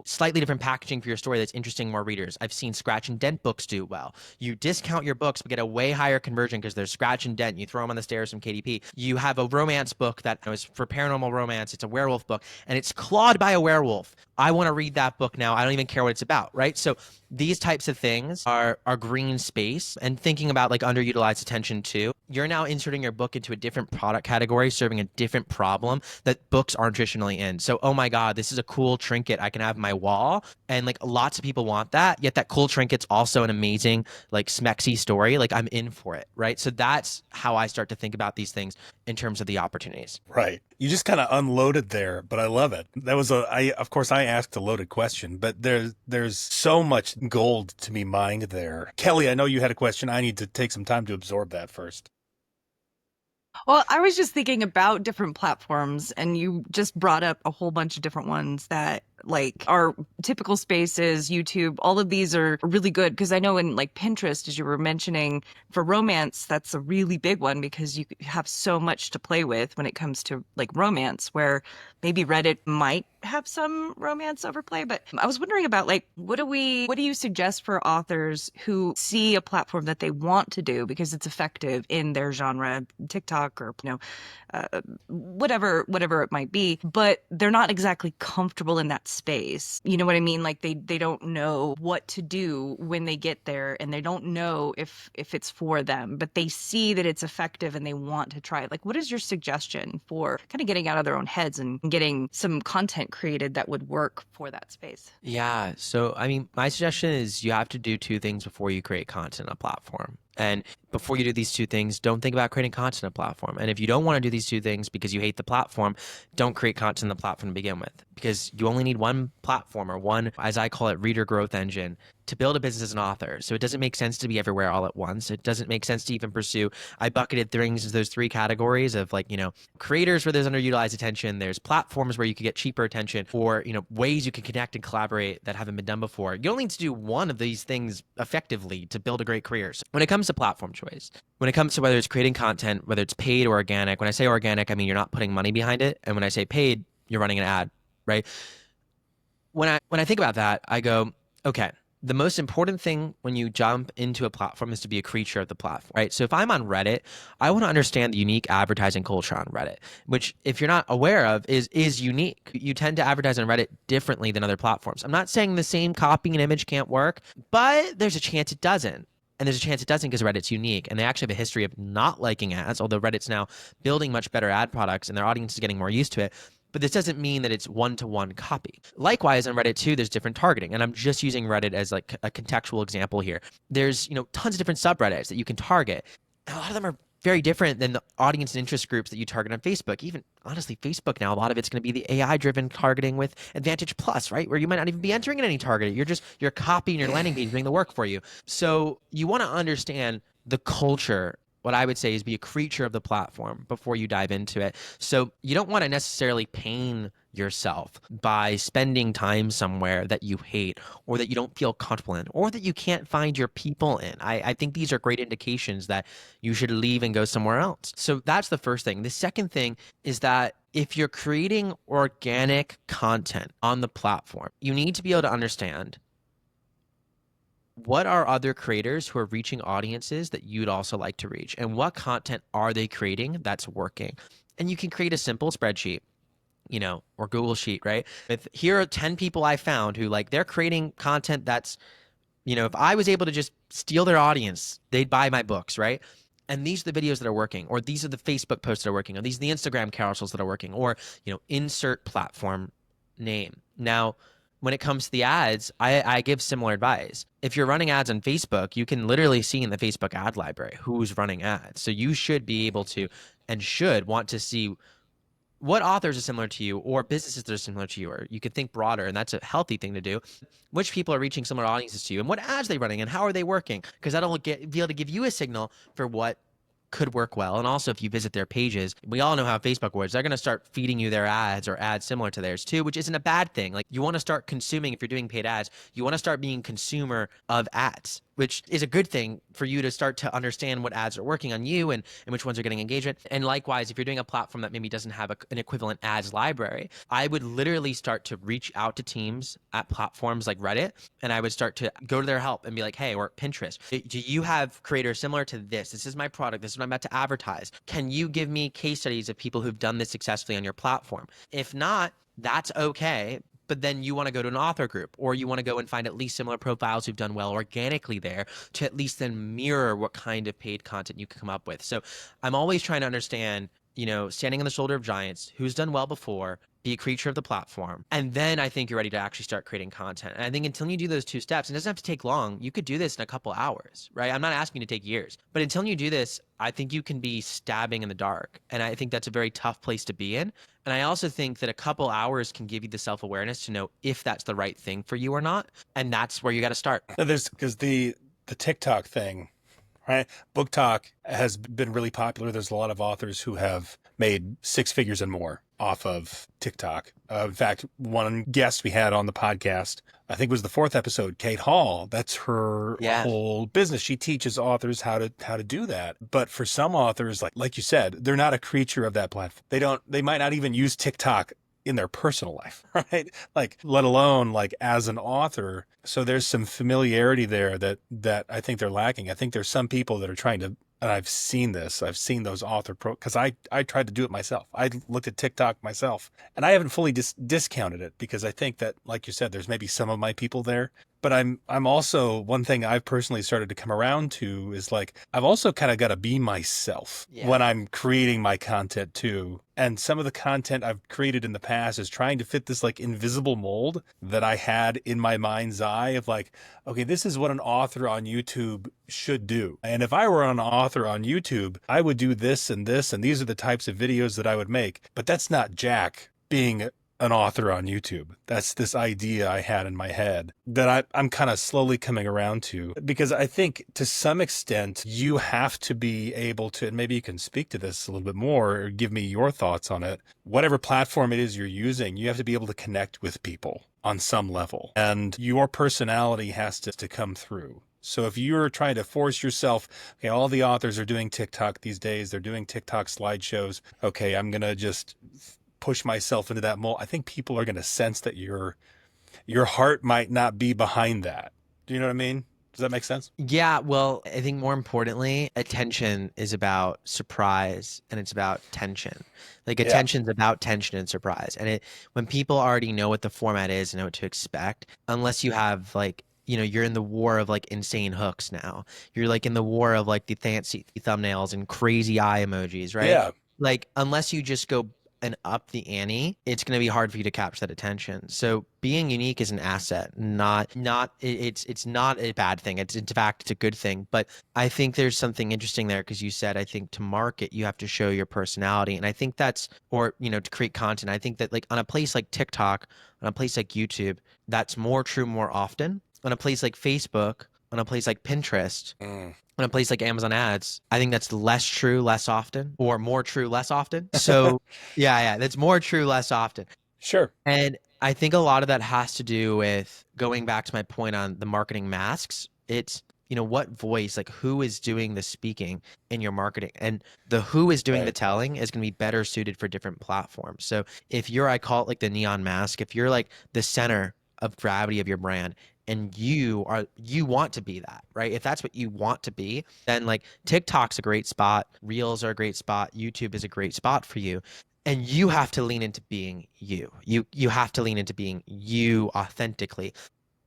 slightly different packaging for your story that's interesting to more readers? I've seen scratch and dent books do well. You discount your books but get a way higher conversion because there's scratch and dent. You throw them on the stairs from KDP. You have a romance book that is for paranormal romance. It's a werewolf book and it's clawed by a werewolf. I want to read that book now. I don't even care what it's about, right? So these types of things are green space, and thinking about like underutilized attention too. You're now inserting your book into a different product category, serving a different problem that books aren't traditionally in. So, oh my God, this is a cool trinket I can have on my wall. And like lots of people want that, yet that cool trinket's also an amazing, like smexy story. Like I'm in for it, right? So that's how I start to think about these things in terms of the opportunities. Right. You just kind of unloaded there, but I love it. That was of course I asked a loaded question, but there's so much gold to be mined there. Kelli, I know you had a question. I need to take some time to absorb that first. Well, I was just thinking about different platforms, and you just brought up a whole bunch of different ones that like our typical spaces, YouTube, all of these are really good because I know in like Pinterest, as you were mentioning, for romance, that's a really big one because you have so much to play with when it comes to like romance, where maybe Reddit might have some romance overplay. But I was wondering about like, what do you suggest for authors who see a platform that they want to do because it's effective in their genre, TikTok or, whatever it might be, but they're not exactly comfortable in that space. You know what I mean? Like they don't know what to do when they get there, and they don't know if it's for them, but they see that it's effective and they want to try it. Like, what is your suggestion for kind of getting out of their own heads and getting some content created that would work for that space? Yeah. So, I mean, my suggestion is you have to do two things before you create content on a platform. And before you do these two things, don't think about creating content on a platform. And if you don't want to do these two things because you hate the platform, don't create content on the platform to begin with, because you only need one platform or one, as I call it, reader growth engine to build a business as an author. So it doesn't make sense to be everywhere all at once. It doesn't make sense to even pursue. I bucketed things as those three categories of like, creators where there's underutilized attention, there's platforms where you could get cheaper attention, or, ways you can connect and collaborate that haven't been done before. You only need to do one of these things effectively to build a great career. So when it comes to platform choice, when it comes to whether it's creating content, whether it's paid or organic, when I say organic, I mean you're not putting money behind it. And when I say paid, you're running an ad, right? When I think about that, I go, okay, the most important thing when you jump into a platform is to be a creature of the platform, right? So if I'm on Reddit, I want to understand the unique advertising culture on Reddit, which if you're not aware of is unique. You tend to advertise on Reddit differently than other platforms. I'm not saying the same copying an image can't work, but there's a chance it doesn't. And there's a chance it doesn't because Reddit's unique. And they actually have a history of not liking ads, although Reddit's now building much better ad products and their audience is getting more used to it. But this doesn't mean that it's one-to-one copy. Likewise, on Reddit too, there's different targeting. And I'm just using Reddit as like a contextual example here. There's, tons of different subreddits that you can target. And a lot of them are very different than the audience and interest groups that you target on Facebook. Even honestly, Facebook now, a lot of it's going to be the AI-driven targeting with Advantage Plus, right? Where you might not even be entering in any targeting. You're copying your landing page, doing the work for you. So you want to understand the culture. What I would say is be a creature of the platform before you dive into it. So you don't want to necessarily pain yourself by spending time somewhere that you hate or that you don't feel comfortable in or that you can't find your people in. I think these are great indications that you should leave and go somewhere else. So that's the first thing. The second thing is that if you're creating organic content on the platform, you need to be able to understand what are other creators who are reaching audiences that you'd also like to reach, and what content are they creating that's working? And you can create a simple spreadsheet, or Google Sheet, right? Here are 10 people I found who they're creating content that's, if I was able to just steal their audience, they'd buy my books, right? and these are the videos that are working, or these are the Facebook posts that are working, or these are the Instagram carousels that are working, or, insert platform name. Now, when it comes to the ads, I give similar advice. If you're running ads on Facebook, you can literally see in the Facebook ad library who's running ads. So you should be able to and should want to see what authors are similar to you or businesses that are similar to you, or you could think broader, and that's a healthy thing to do. Which people are reaching similar audiences to you, and what ads are they running, and how are they working? Because that'll be able to give you a signal for what could work well. And also, if you visit their pages, we all know how Facebook works. They're going to start feeding you their ads or ads similar to theirs too, which isn't a bad thing. Like, you want to start consuming, if you're doing paid ads, you want to start being consumer of ads, which is a good thing for you to start to understand what ads are working on you and which ones are getting engagement. And likewise, if you're doing a platform that maybe doesn't have an equivalent ads library, I would literally start to reach out to teams at platforms like Reddit, and I would start to go to their help and be like, hey, or Pinterest, do you have creators similar to this? This is my product. This is what I'm about to advertise. Can you give me case studies of people who've done this successfully on your platform? If not, that's okay. But then you want to go to an author group, or you want to go and find at least similar profiles who've done well organically there to at least then mirror what kind of paid content you can come up with. So I'm always trying to understand, standing on the shoulder of giants, who's done well before, be a creature of the platform. And then I think you're ready to actually start creating content. And I think until you do those two steps, it doesn't have to take long. You could do this in a couple hours, right? I'm not asking you to take years, but until you do this, I think you can be stabbing in the dark. And I think that's a very tough place to be in. And I also think that a couple hours can give you the self-awareness to know if that's the right thing for you or not. And that's where you got to start. Because the TikTok thing, right? Book Talk has been really popular. There's a lot of authors who have made six figures and more off of TikTok. In fact, one guest we had on the podcast, I think it was the 4th episode, Kate Hall. That's her whole business. She teaches authors how to do that. But for some authors, like you said, they're not a creature of that platform. They might not even use TikTok in their personal life, right? Like, let alone like as an author. So there's some familiarity there that I think they're lacking. I think there's some people that are trying to, and I've seen this, I've seen those because I tried to do it myself. I looked at TikTok myself, and I haven't fully discounted it, because I think that, like you said, there's maybe some of my people there. But I'm also, one thing I've personally started to come around to is like, I've also kind of got to be myself when I'm creating my content too. And some of the content I've created in the past is trying to fit this like invisible mold that I had in my mind's eye of like, okay, this is what an author on YouTube should do. And if I were an author on YouTube, I would do this, and these are the types of videos that I would make. But that's not Jack being an author on YouTube. That's this idea I had in my head that I'm kind of slowly coming around to, because I think to some extent you have to be able to, and maybe you can speak to this a little bit more or give me your thoughts on it. Whatever platform it is you're using, you have to be able to connect with people on some level, and your personality has to come through. So if you're trying to force yourself, okay, all the authors are doing TikTok these days, they're doing TikTok slideshows. Okay, I'm going to just push myself into that mold. I think people are going to sense that your heart might not be behind that. Do you know what I mean? Does that make sense? Yeah, well, I think more importantly, attention is about surprise, and it's about tension. Like, attention's about tension and surprise. And when people already know what the format is and know what to expect, unless you have like, you're in the war of like insane hooks now. You're like in the war of like the fancy thumbnails and crazy eye emojis, right? Yeah. Like, unless you just go and up the ante, it's going to be hard for you to capture that attention. So being unique is an asset, it's not a bad thing. It's, in fact, it's a good thing. But I think there's something interesting there, because you said, I think to market, you have to show your personality. And I think that's, or, to create content, I think that like on a place like TikTok, on a place like YouTube, that's more true more often. On a place like Facebook, on a place like Pinterest, on a place like Amazon ads, I think that's less true less often, or more true less often. So yeah, that's more true less often. Sure. And I think a lot of that has to do with, going back to my point on the marketing masks. It's, what voice, like who is doing the speaking in your marketing, and the who is doing the telling is going to be better suited for different platforms. So if I call it like the neon mask, if you're like the center of gravity of your brand, and you want to be that, right? If that's what you want to be, then like TikTok's a great spot, Reels are a great spot, YouTube is a great spot for you. And you have to lean into being you. You have to lean into being you authentically.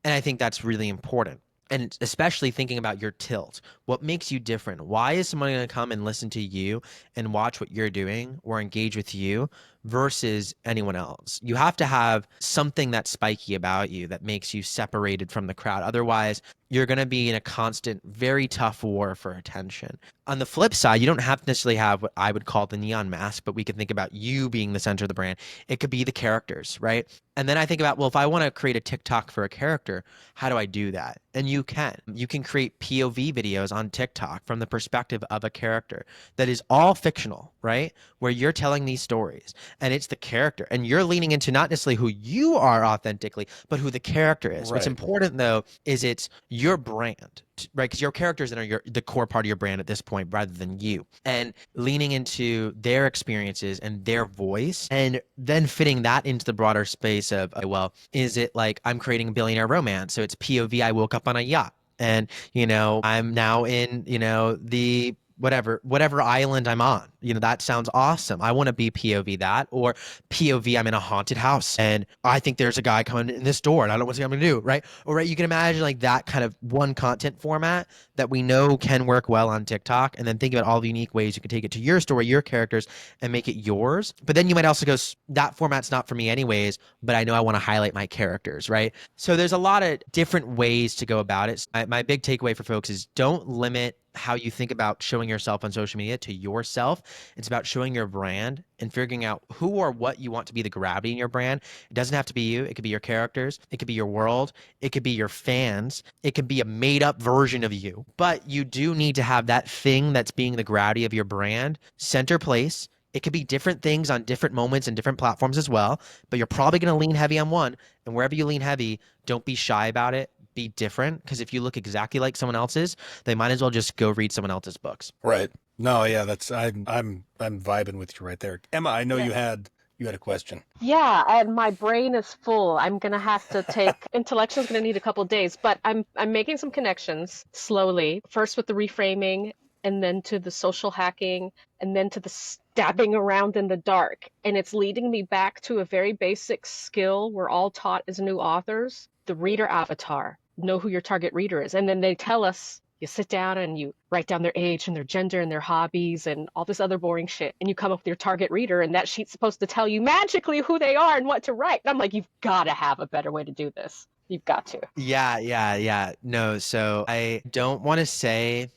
And I think that's really important. and especially thinking about your tilt. What makes you different? Why is someone going to come and listen to you and watch what you're doing or engage with you versus anyone else? You have to have something that's spiky about you that makes you separated from the crowd. Otherwise, you're going to be in a constant, very tough war for attention. On the flip side, you don't have to necessarily have what I would call the neon mask, but we can think about you being the center of the brand. It could be the characters, right? And then I think about, well, if I want to create a TikTok for a character, how do I do that? And you can. You can create POV videos on TikTok from the perspective of a character that is all fictional, right? Where you're telling these stories and it's the character and you're leaning into not necessarily who you are authentically, but who the character is. What's important though is it's your brand, right? Because your characters are the core part of your brand at this point rather than you. And leaning into their experiences and their voice and then fitting that into the broader space of, well, is it like I'm creating a billionaire romance? So it's POV, I woke up on a yacht and, I'm now in, the whatever island I'm on. That sounds awesome. I want to be POV that, or POV I'm in a haunted house and I think there's a guy coming in this door and I don't know what I'm going to do, right? Or right, you can imagine like that kind of one content format that we know can work well on TikTok, and then think about all the unique ways you can take it to your story, your characters, and make it yours. But then you might also go, that format's not for me anyways, but I know I want to highlight my characters, right? So there's a lot of different ways to go about it. My big takeaway for folks is don't limit how you think about showing yourself on social media to yourself. It's about showing your brand and figuring out who or what you want to be the gravity in your brand. It doesn't have to be you. It could be your characters. It could be your world. It could be your fans. It could be a made up version of you. But you do need to have that thing that's being the gravity of your brand center place. It could be different things on different moments and different platforms as well, but you're probably going to lean heavy on one. And wherever you lean heavy, don't be shy about it. Be different, because if you look exactly like someone else's, they might as well just go read someone else's books. Right. No, yeah, I'm vibing with you right there. Emma, I know you had a question. Yeah, and my brain is full. I'm gonna have to take intellectual's gonna need a couple days, but I'm making some connections slowly. First with the reframing, and then to the social hacking, and then to the stabbing around in the dark. And it's leading me back to a very basic skill we're all taught as new authors, the reader avatar. Know who your target reader is. And then they tell us, you sit down and you write down their age and their gender and their hobbies and all this other boring shit. And you come up with your target reader, and that sheet's supposed to tell you magically who they are and what to write. And I'm like, you've got to have a better way to do this. You've got to. Yeah. No, so I don't want to say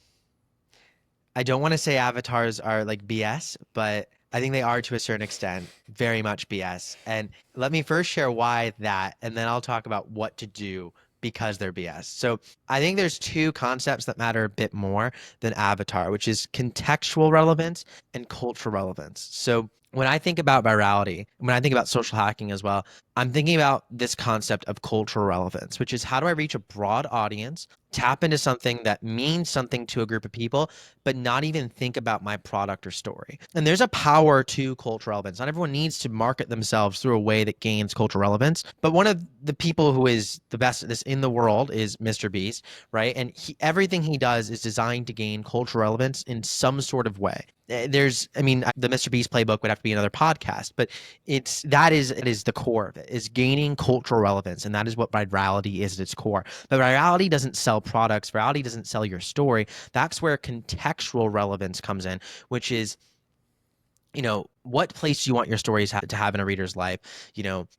avatars are like BS, but I think they are to a certain extent very much BS. And let me first share why that, and then I'll talk about what to do because they're BS. So I think there's two concepts that matter a bit more than avatar, which is contextual relevance and cultural relevance. So when I think about virality, when I think about social hacking as well, I'm thinking about this concept of cultural relevance, which is how do I reach a broad audience, tap into something that means something to a group of people, but not even think about my product or story. And there's a power to cultural relevance. Not everyone needs to market themselves through a way that gains cultural relevance, but one of the people who is the best at this in the world is Mr. Beast, right? And everything he does is designed to gain cultural relevance in some sort of way. The Mr. Beast playbook would have to be another podcast, but it is the core of it, is gaining cultural relevance. And that is what virality is at its core. But virality doesn't sell products. Virality doesn't sell your story. That's where contextual relevance comes in, which is, what place do you want your stories to have in a reader's life?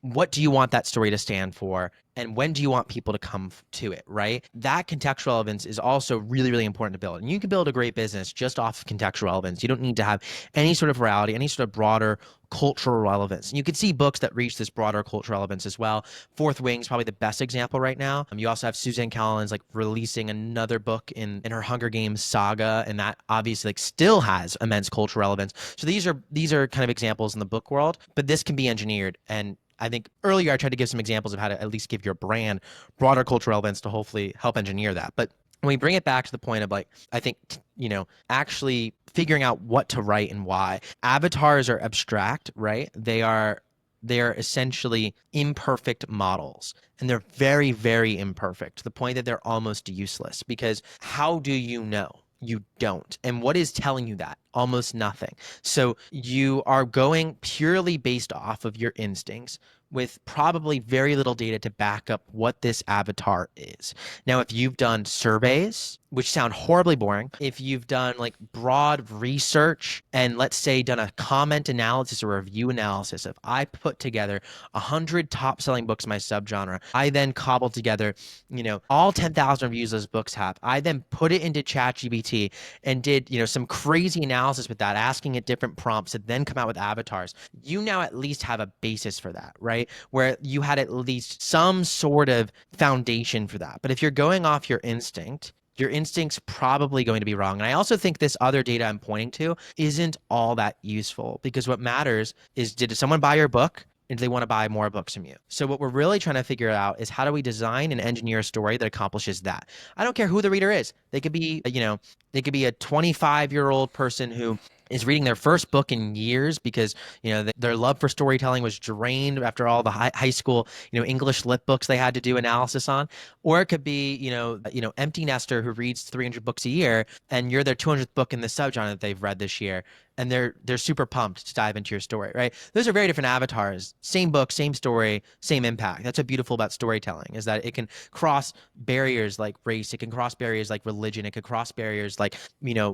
What do you want that story to stand for? And when do you want people to come to it, right? That contextual relevance is also really, really important to build. And you can build a great business just off of contextual relevance. You don't need to have any sort of virality, any sort of broader cultural relevance. And you can see books that reach this broader cultural relevance as well. Fourth Wing is probably the best example right now. You also have Suzanne Collins releasing another book in her Hunger Games saga, and that obviously still has immense cultural relevance. So these are kind of examples in the book world, but this can be engineered. And I think earlier I tried to give some examples of how to at least give your brand broader cultural relevance to hopefully help engineer that. But when we bring it back to the point of I think, actually figuring out what to write and why. Avatars are abstract, right? They are essentially imperfect models, and they're very, very imperfect to the point that they're almost useless, because how do you know? You don't. And what is telling you that? Almost nothing. So you are going purely based off of your instincts, with probably very little data to back up what this avatar is. Now, if you've done surveys, which sound horribly boring, if you've done like broad research and let's say done a comment analysis or review analysis, if I put together 100 top selling books in my subgenre, I then cobbled together, all 10,000 reviews those books have. I then put it into ChatGPT and did, some crazy analysis with that, asking it different prompts and then come out with avatars. You now at least have a basis for that, right? Where you had at least some sort of foundation for that. But if you're going off your instinct's probably going to be wrong. And I also think this other data I'm pointing to isn't all that useful, because what matters is, did someone buy your book? And do they want to buy more books from you? So what we're really trying to figure out is, how do we design and engineer a story that accomplishes that? I don't care who the reader is. They could be, they could be a 25-year-old person who is reading their first book in years because, their love for storytelling was drained after all the high school, English lit books they had to do analysis on. Or it could be, empty nester who reads 300 books a year, and you're their 200th book in the subgenre that they've read this year, and they're super pumped to dive into your story, right? Those are very different avatars. Same book, same story, same impact. That's what's beautiful about storytelling, is that it can cross barriers like race. It can cross barriers like religion. It can cross barriers like,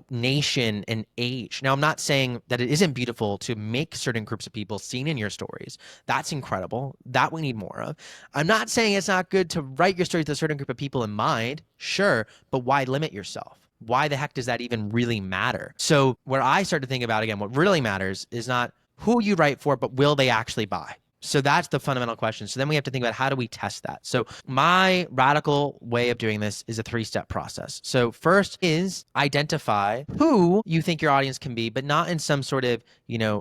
nation and age. Now, I'm not saying that it isn't beautiful to make certain groups of people seen in your stories. That's incredible. That we need more of. I'm not saying it's not good to write your stories with a certain group of people in mind. Sure, but why limit yourself? Why the heck does that even really matter? So where I start to think about, again, what really matters is not who you write for, but will they actually buy? So that's the fundamental question. So then we have to think about, how do we test that? So my radical way of doing this is a 3-step process. So first is identify who you think your audience can be, but not in some sort of,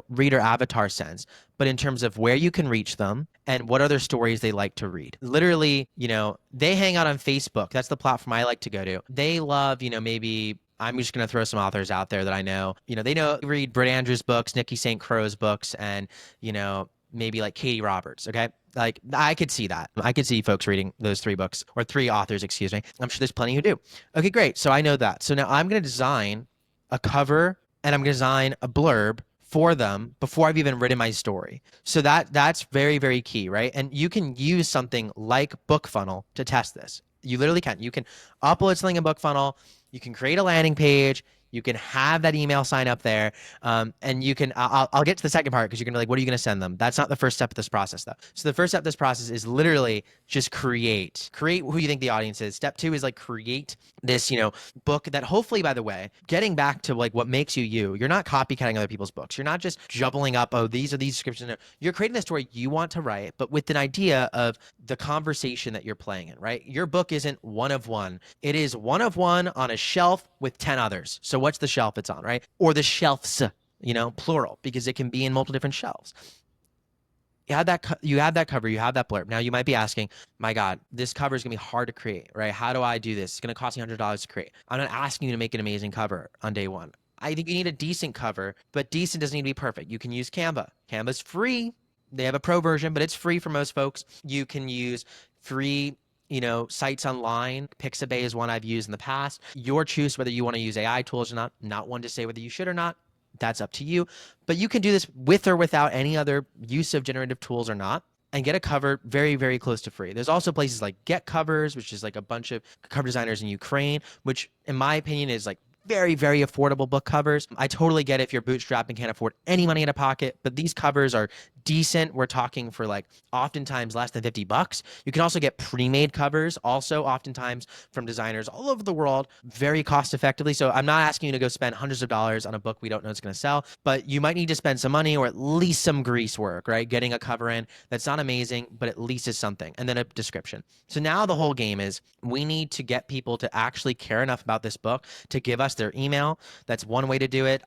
reader avatar sense, but in terms of where you can reach them and what other stories they like to read. Literally, they hang out on Facebook. That's the platform I like to go to. They love, maybe, I'm just going to throw some authors out there that I know. They read Britt Andrews' books, Nikki St. Crow's books, and, maybe like Katie Roberts, okay? Like, I could see that. I could see folks reading those 3 books, or 3 authors, excuse me. I'm sure there's plenty who do. Okay, great. So I know that. So now I'm going to design a cover and I'm going to design a blurb for them before I've even written my story. So that's very, very key, right? And you can use something like BookFunnel to test this. You literally can. You can upload something in BookFunnel. You can create a landing page. You can have that email sign up there, and you can, I'll get to the second part, because you're going to like, what are you going to send them? That's not the first step of this process, though. So the first step of this process is literally just create who you think the audience is. Step 2 is like, create this, book that hopefully, by the way, getting back to like what makes you, you're not copycatting other people's books. You're not just jumbling up, oh, these are these descriptions. No, you're creating the story you want to write, but with an idea of the conversation that you're playing in, right? Your book isn't one of one. It is one of one on a shelf with 10 others. So what's the shelf it's on, right? Or the shelves, plural, because it can be in multiple different shelves. You have that cover, you have that blurb. Now you might be asking, my God, this cover is going to be hard to create, right? How do I do this? It's going to cost me $100 to create. I'm not asking you to make an amazing cover on day one. I think you need a decent cover, but decent doesn't need to be perfect. You can use Canva. Canva's free. They have a pro version, but it's free for most folks. You can use free sites online. Pixabay is one I've used in the past. Your choice whether you want to use AI tools or not. Not one to say whether you should or not. That's up to you. But you can do this with or without any other use of generative tools or not, and get a cover very, very close to free. There's also places like Get Covers, which is like a bunch of cover designers in Ukraine, which in my opinion is like very, very affordable book covers. I totally get if you're bootstrapped and can't afford any money in a pocket, but these covers are decent. We're talking for like oftentimes less than $50. You can also get pre-made covers, also oftentimes from designers all over the world, very cost effectively. So I'm not asking you to go spend hundreds of dollars on a book we don't know it's going to sell, but you might need to spend some money or at least some grease work, right? Getting a cover in that's not amazing, but at least is something. And then a description. So now the whole game is, we need to get people to actually care enough about this book to give us their email. That's one way to do it.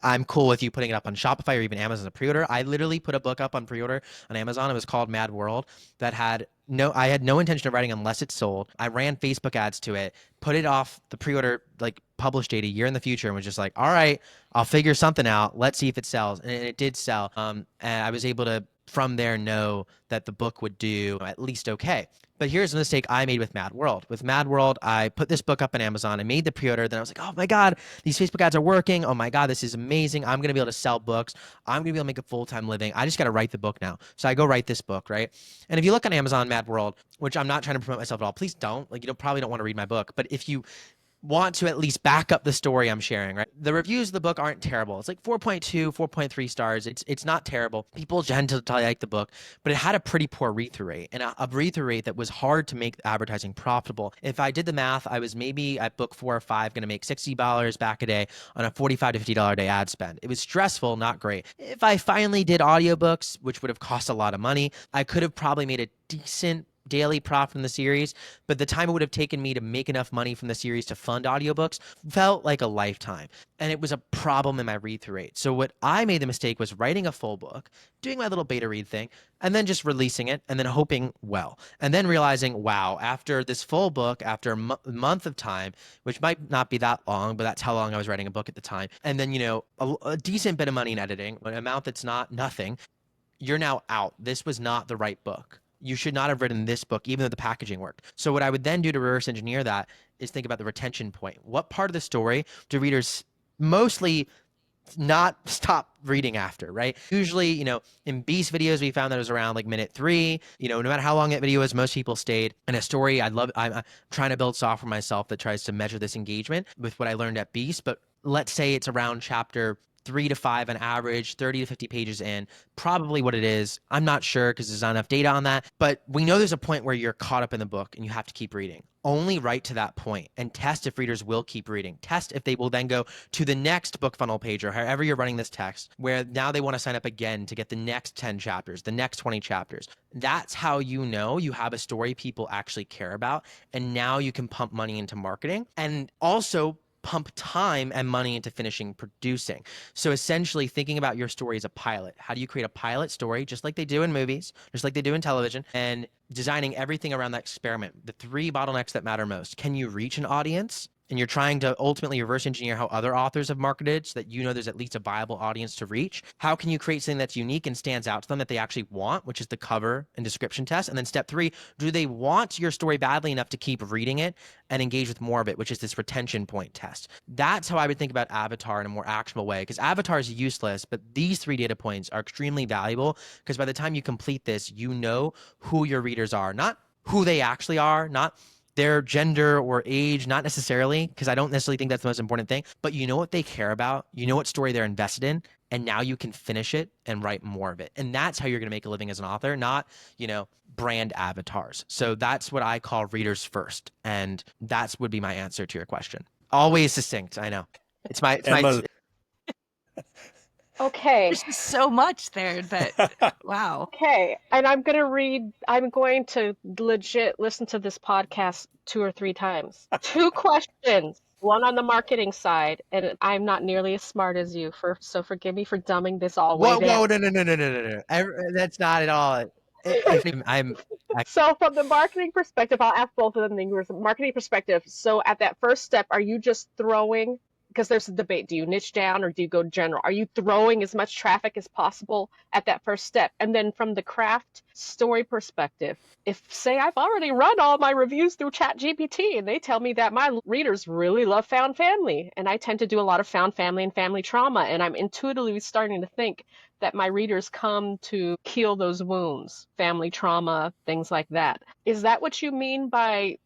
I'm cool with you putting it up on Shopify or even Amazon as a pre-order. I literally put a book up on pre-order on Amazon. It was called Mad World, that I had no intention of writing unless it sold. I ran Facebook ads to it, put it off the pre-order, like publish date a year in the future, and was just like, all right, I'll figure something out. Let's see if it sells. And it did sell. And I was able to from there know that the book would do at least okay. But here's a mistake I made with Mad World. With Mad World, I put this book up on Amazon. I made the pre-order. Then I was like, oh my God, these Facebook ads are working. Oh my God, this is amazing. I'm going to be able to sell books. I'm going to be able to make a full-time living. I just got to write the book now. So I go write this book, right? And if you look on Amazon, Mad World, which I'm not trying to promote myself at all, please don't. Like, you probably don't want to read my book. But if you want to at least back up the story I'm sharing, right? The reviews of the book aren't terrible. It's like 4.2, 4.3 stars. It's not terrible. People tend to like the book, but it had a pretty poor read-through rate, and a read-through rate that was hard to make advertising profitable. If I did the math, I was maybe at book 4 or 5 going to make $60 back a day on a $45 to $50 a day ad spend. It was stressful, not great. If I finally did audiobooks, which would have cost a lot of money, I could have probably made a decent daily profit from the series, but the time it would have taken me to make enough money from the series to fund audiobooks felt like a lifetime. And it was a problem in my read-through rate. So what I made the mistake was writing a full book, doing my little beta read thing, and then just releasing it and then hoping well. And then realizing, wow, after this full book, after a month of time, which might not be that long, but that's how long I was writing a book at the time. And then, a decent bit of money in editing, an amount that's not nothing, you're now out. This was not the right book. You should not have written this book, even though the packaging worked. So what I would then do to reverse engineer that is think about the retention point. What part of the story do readers mostly not stop reading after, right? Usually, in Beast videos, we found that it was around like minute 3. No matter how long that video is, most people stayed. And a story, I'm trying to build software myself that tries to measure this engagement with what I learned at Beast. But let's say it's around chapter 3 to 5 on average, 30 to 50 pages in, probably what it is. I'm not sure because there's not enough data on that, but we know there's a point where you're caught up in the book and you have to keep reading. Only write to that point and test if readers will keep reading. Test if they will then go to the next BookFunnel page or however you're running this text, where now they want to sign up again to get the next 10 chapters, the next 20 chapters. That's how you know you have a story people actually care about, and now you can pump money into marketing and also pump time and money into finishing producing. So essentially thinking about your story as a pilot. How do you create a pilot story, just like they do in movies, just like they do in television, and designing everything around that experiment. The 3 bottlenecks that matter most. Can you reach an audience? And you're trying to ultimately reverse engineer how other authors have marketed so that there's at least a viable audience to reach. How can you create something that's unique and stands out to them that they actually want, which is the cover and description test? And then step 3, do they want your story badly enough to keep reading it and engage with more of it, which is this retention point test? That's how I would think about Avatar in a more actionable way, because Avatar is useless, but these 3 data points are extremely valuable because by the time you complete this, you know who your readers are, not who they actually are, not their gender or age, not necessarily, because I don't necessarily think that's the most important thing, but you know what they care about, you know what story they're invested in, and now you can finish it and write more of it. And that's how you're going to make a living as an author, not, brand avatars. So that's what I call readers first. And that would be my answer to your question. Always succinct, I know. It's my Okay. There's just so much there that, wow. Okay. And I'm going to legit listen to this podcast 2 or 3 times. 2 questions. One on the marketing side, and I'm not nearly as smart as you, so forgive me for dumbing this all way down. No. That's not at all. So from the marketing perspective, I'll ask both of them. The marketing perspective. So at that first step, are you just throwing? Because there's a debate. Do you niche down or do you go general? Are you throwing as much traffic as possible at that first step? And then from the craft story perspective, if say I've already run all my reviews through ChatGPT and they tell me that my readers really love found family, and I tend to do a lot of found family and family trauma, and I'm intuitively starting to think that my readers come to heal those wounds, family trauma, things like that. Is that what you mean by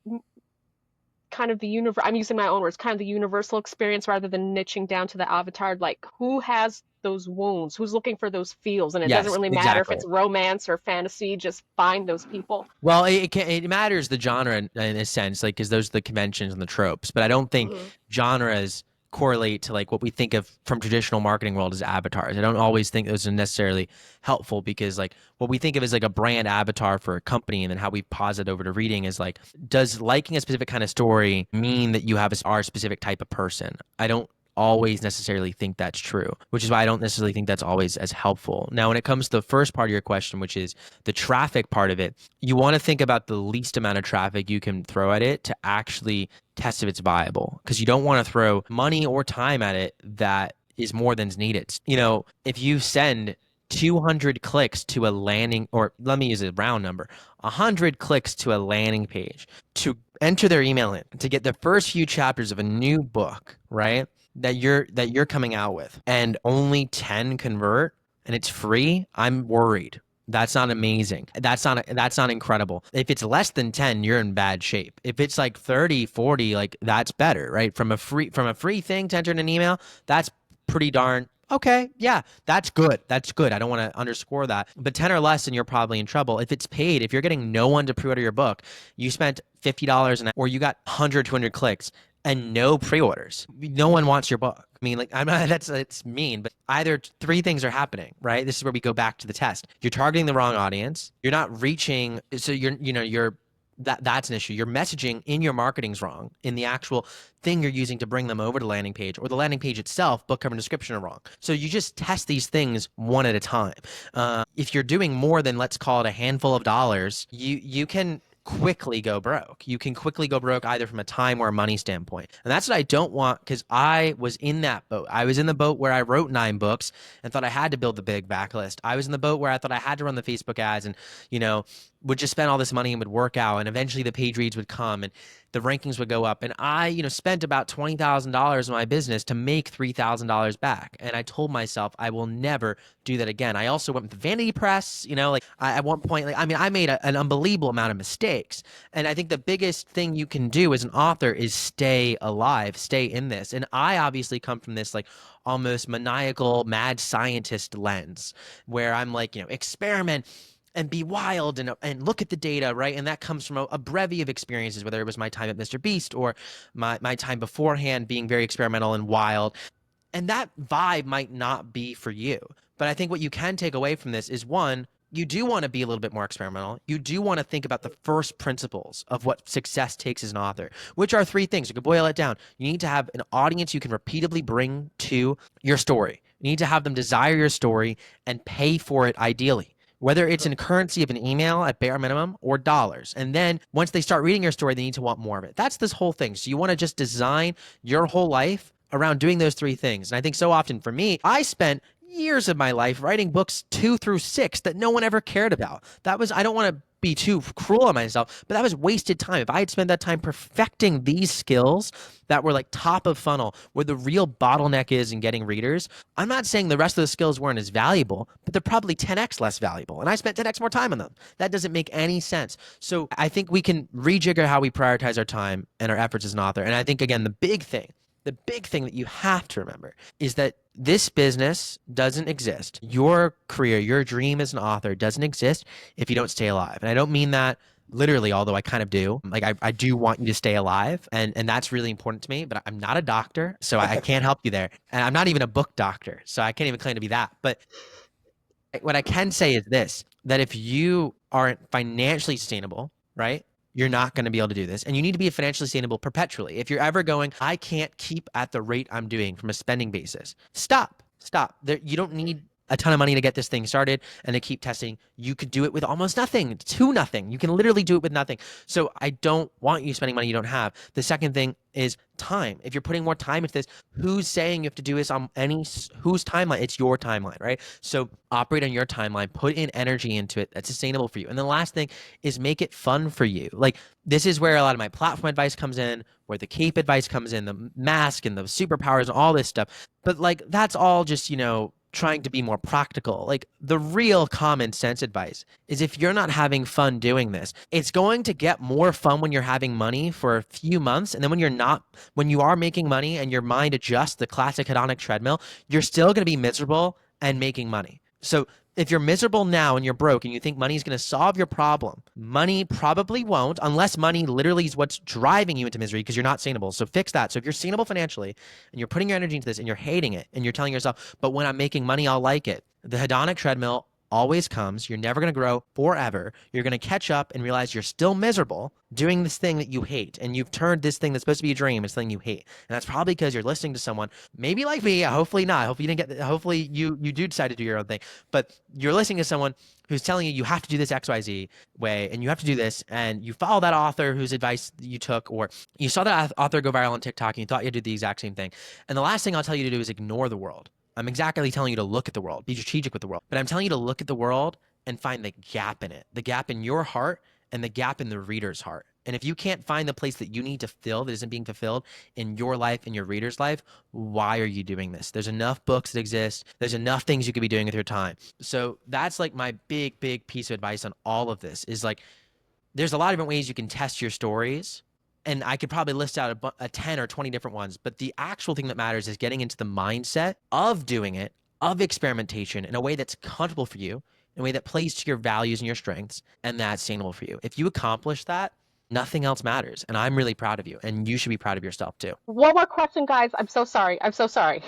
kind of I'm using my own words, kind of the universal experience rather than niching down to the avatar? Like, who has those wounds? Who's looking for those feels? And it doesn't really matter if it's romance or fantasy, just find those people. Well, it matters the genre in a sense, like, because those are the conventions and the tropes. But I don't think genres correlate to like what we think of from traditional marketing world as avatars. I don't always think those are necessarily helpful, because like what we think of as like a brand avatar for a company, and then how we pause it over to reading is like, does liking a specific kind of story mean that you have our specific type of person? I don't always necessarily think that's true, which is why I don't necessarily think that's always as helpful. Now, when it comes to the first part of your question, which is the traffic part of it, you want to think about the least amount of traffic you can throw at it to actually test if it's viable, because you don't want to throw money or time at it that is more than's needed. If you send 200 clicks to a landing, or let me use a round number, 100 clicks to a landing page to enter their email in to get the first few chapters of a new book, right? That you're coming out with, and only 10 convert and it's free, I'm worried. That's not amazing. That's not incredible. If it's less than 10, you're in bad shape. If it's like 30, 40, like that's better, right? From a free thing to enter in an email, that's pretty darn okay. Yeah, that's good. That's good. I don't want to underscore that. But 10 or less and you're probably in trouble. If it's paid, if you're getting no one to pre-order your book, you spent $50 or you got 100, 200 clicks and no pre-orders. No one wants your book. I mean, like, I'm not, it's mean, but either three things are happening, right? This is where we go back to the test. You're targeting the wrong audience. You're not reaching, so that's an issue. Your messaging in your marketing's wrong. In the actual thing you're using to bring them over to landing page, or the landing page itself, book cover and description are wrong. So you just test these things one at a time. If you're doing more than, let's call it, a handful of dollars, you can quickly go broke. You can quickly go broke either from a time or a money standpoint. And that's what I don't want, because I was in that boat. I was in the boat where I wrote 9 books and thought I had to build the big backlist. I was in the boat where I thought I had to run the Facebook ads and, would just spend all this money and would work out, and eventually the page reads would come and the rankings would go up. And I, spent about $20,000 in my business to make $3,000 back. And I told myself I will never do that again. I also went with the vanity press, at one point, I made an unbelievable amount of mistakes. And I think the biggest thing you can do as an author is stay alive, stay in this. And I obviously come from this almost maniacal mad scientist lens where I'm experiment and be wild and look at the data, right? And that comes from a brevity of experiences, whether it was my time at Mr. Beast or my time beforehand being very experimental and wild. And that vibe might not be for you. But I think what you can take away from this is, one, you do want to be a little bit more experimental. You do want to think about the first principles of what success takes as an author, which are 3 things. You could boil it down. You need to have an audience you can repeatedly bring to your story. You need to have them desire your story and pay for it ideally, whether it's in currency of an email at bare minimum or dollars. And then once they start reading your story, they need to want more of it. That's this whole thing. So you want to just design your whole life around doing those 3 things. And I think so often for me, I spent years of my life writing books 2 through 6 that no one ever cared about. I don't want to be too cruel on myself, but that was wasted time. If I had spent that time perfecting these skills that were top of funnel, where the real bottleneck is in getting readers, I'm not saying the rest of the skills weren't as valuable, but they're probably 10x less valuable. And I spent 10x more time on them. That doesn't make any sense. So I think we can rejigger how we prioritize our time and our efforts as an author. And I think, again, the big thing that you have to remember is that this business doesn't exist. Your career, your dream as an author doesn't exist if you don't stay alive. And I don't mean that literally, although I kind of do. I do want you to stay alive, and that's really important to me, but I'm not a doctor, so I can't help you there. And I'm not even a book doctor, so I can't even claim to be that. But what I can say is this, that if you aren't financially sustainable, right, you're not going to be able to do this. And you need to be financially sustainable perpetually. If you're ever going, I can't keep at the rate I'm doing from a spending basis, stop. You don't need a ton of money to get this thing started and to keep testing. You could do it with almost nothing to nothing. You can literally do it with nothing. So I don't want you spending money you don't have. The second thing is time. If you're putting more time into this, who's saying you have to do this on whose timeline? It's your timeline, right? So operate on your timeline, put in energy into it that's sustainable for you. And the last thing is make it fun for you. This is where a lot of my platform advice comes in, where the cape advice comes in, the mask and the superpowers and all this stuff. But that's all just, trying to be more practical. The real common sense advice is, if you're not having fun doing this, it's going to get more fun when you're having money for a few months. And then when you are making money and your mind adjusts, the classic hedonic treadmill, you're still going to be miserable and making money. So if you're miserable now and you're broke and you think money is going to solve your problem, money probably won't, unless money literally is what's driving you into misery because you're not sustainable. So fix that. So if you're sustainable financially and you're putting your energy into this and you're hating it and you're telling yourself, but when I'm making money, I'll like it, the hedonic treadmill always comes. You're never going to grow forever. You're going to catch up and realize you're still miserable doing this thing that you hate. And you've turned this thing that's supposed to be a dream into something you hate. And that's probably because you're listening to someone, maybe like me, hopefully not. Hopefully you do decide to do your own thing. But you're listening to someone who's telling you have to do this XYZ way and you have to do this, and you follow that author whose advice you took, or you saw that author go viral on TikTok and you thought you'd do the exact same thing. And the last thing I'll tell you to do is ignore the world. I'm exactly telling you to look at the world, be strategic with the world, but I'm telling you to look at the world and find the gap in it, the gap in your heart and the gap in the reader's heart. And if you can't find the place that you need to fill that isn't being fulfilled in your life, in your reader's life, why are you doing this? There's enough books that exist. There's enough things you could be doing with your time. So that's like my big, big piece of advice on all of this is like, there's a lot of different ways you can test your stories. And I could probably list out a 10 or 20 different ones. But the actual thing that matters is getting into the mindset of doing it, of experimentation in a way that's comfortable for you, in a way that plays to your values and your strengths, and that's sustainable for you. If you accomplish that, nothing else matters. And I'm really proud of you. And you should be proud of yourself too. One more question, guys. I'm so sorry. I'm so sorry.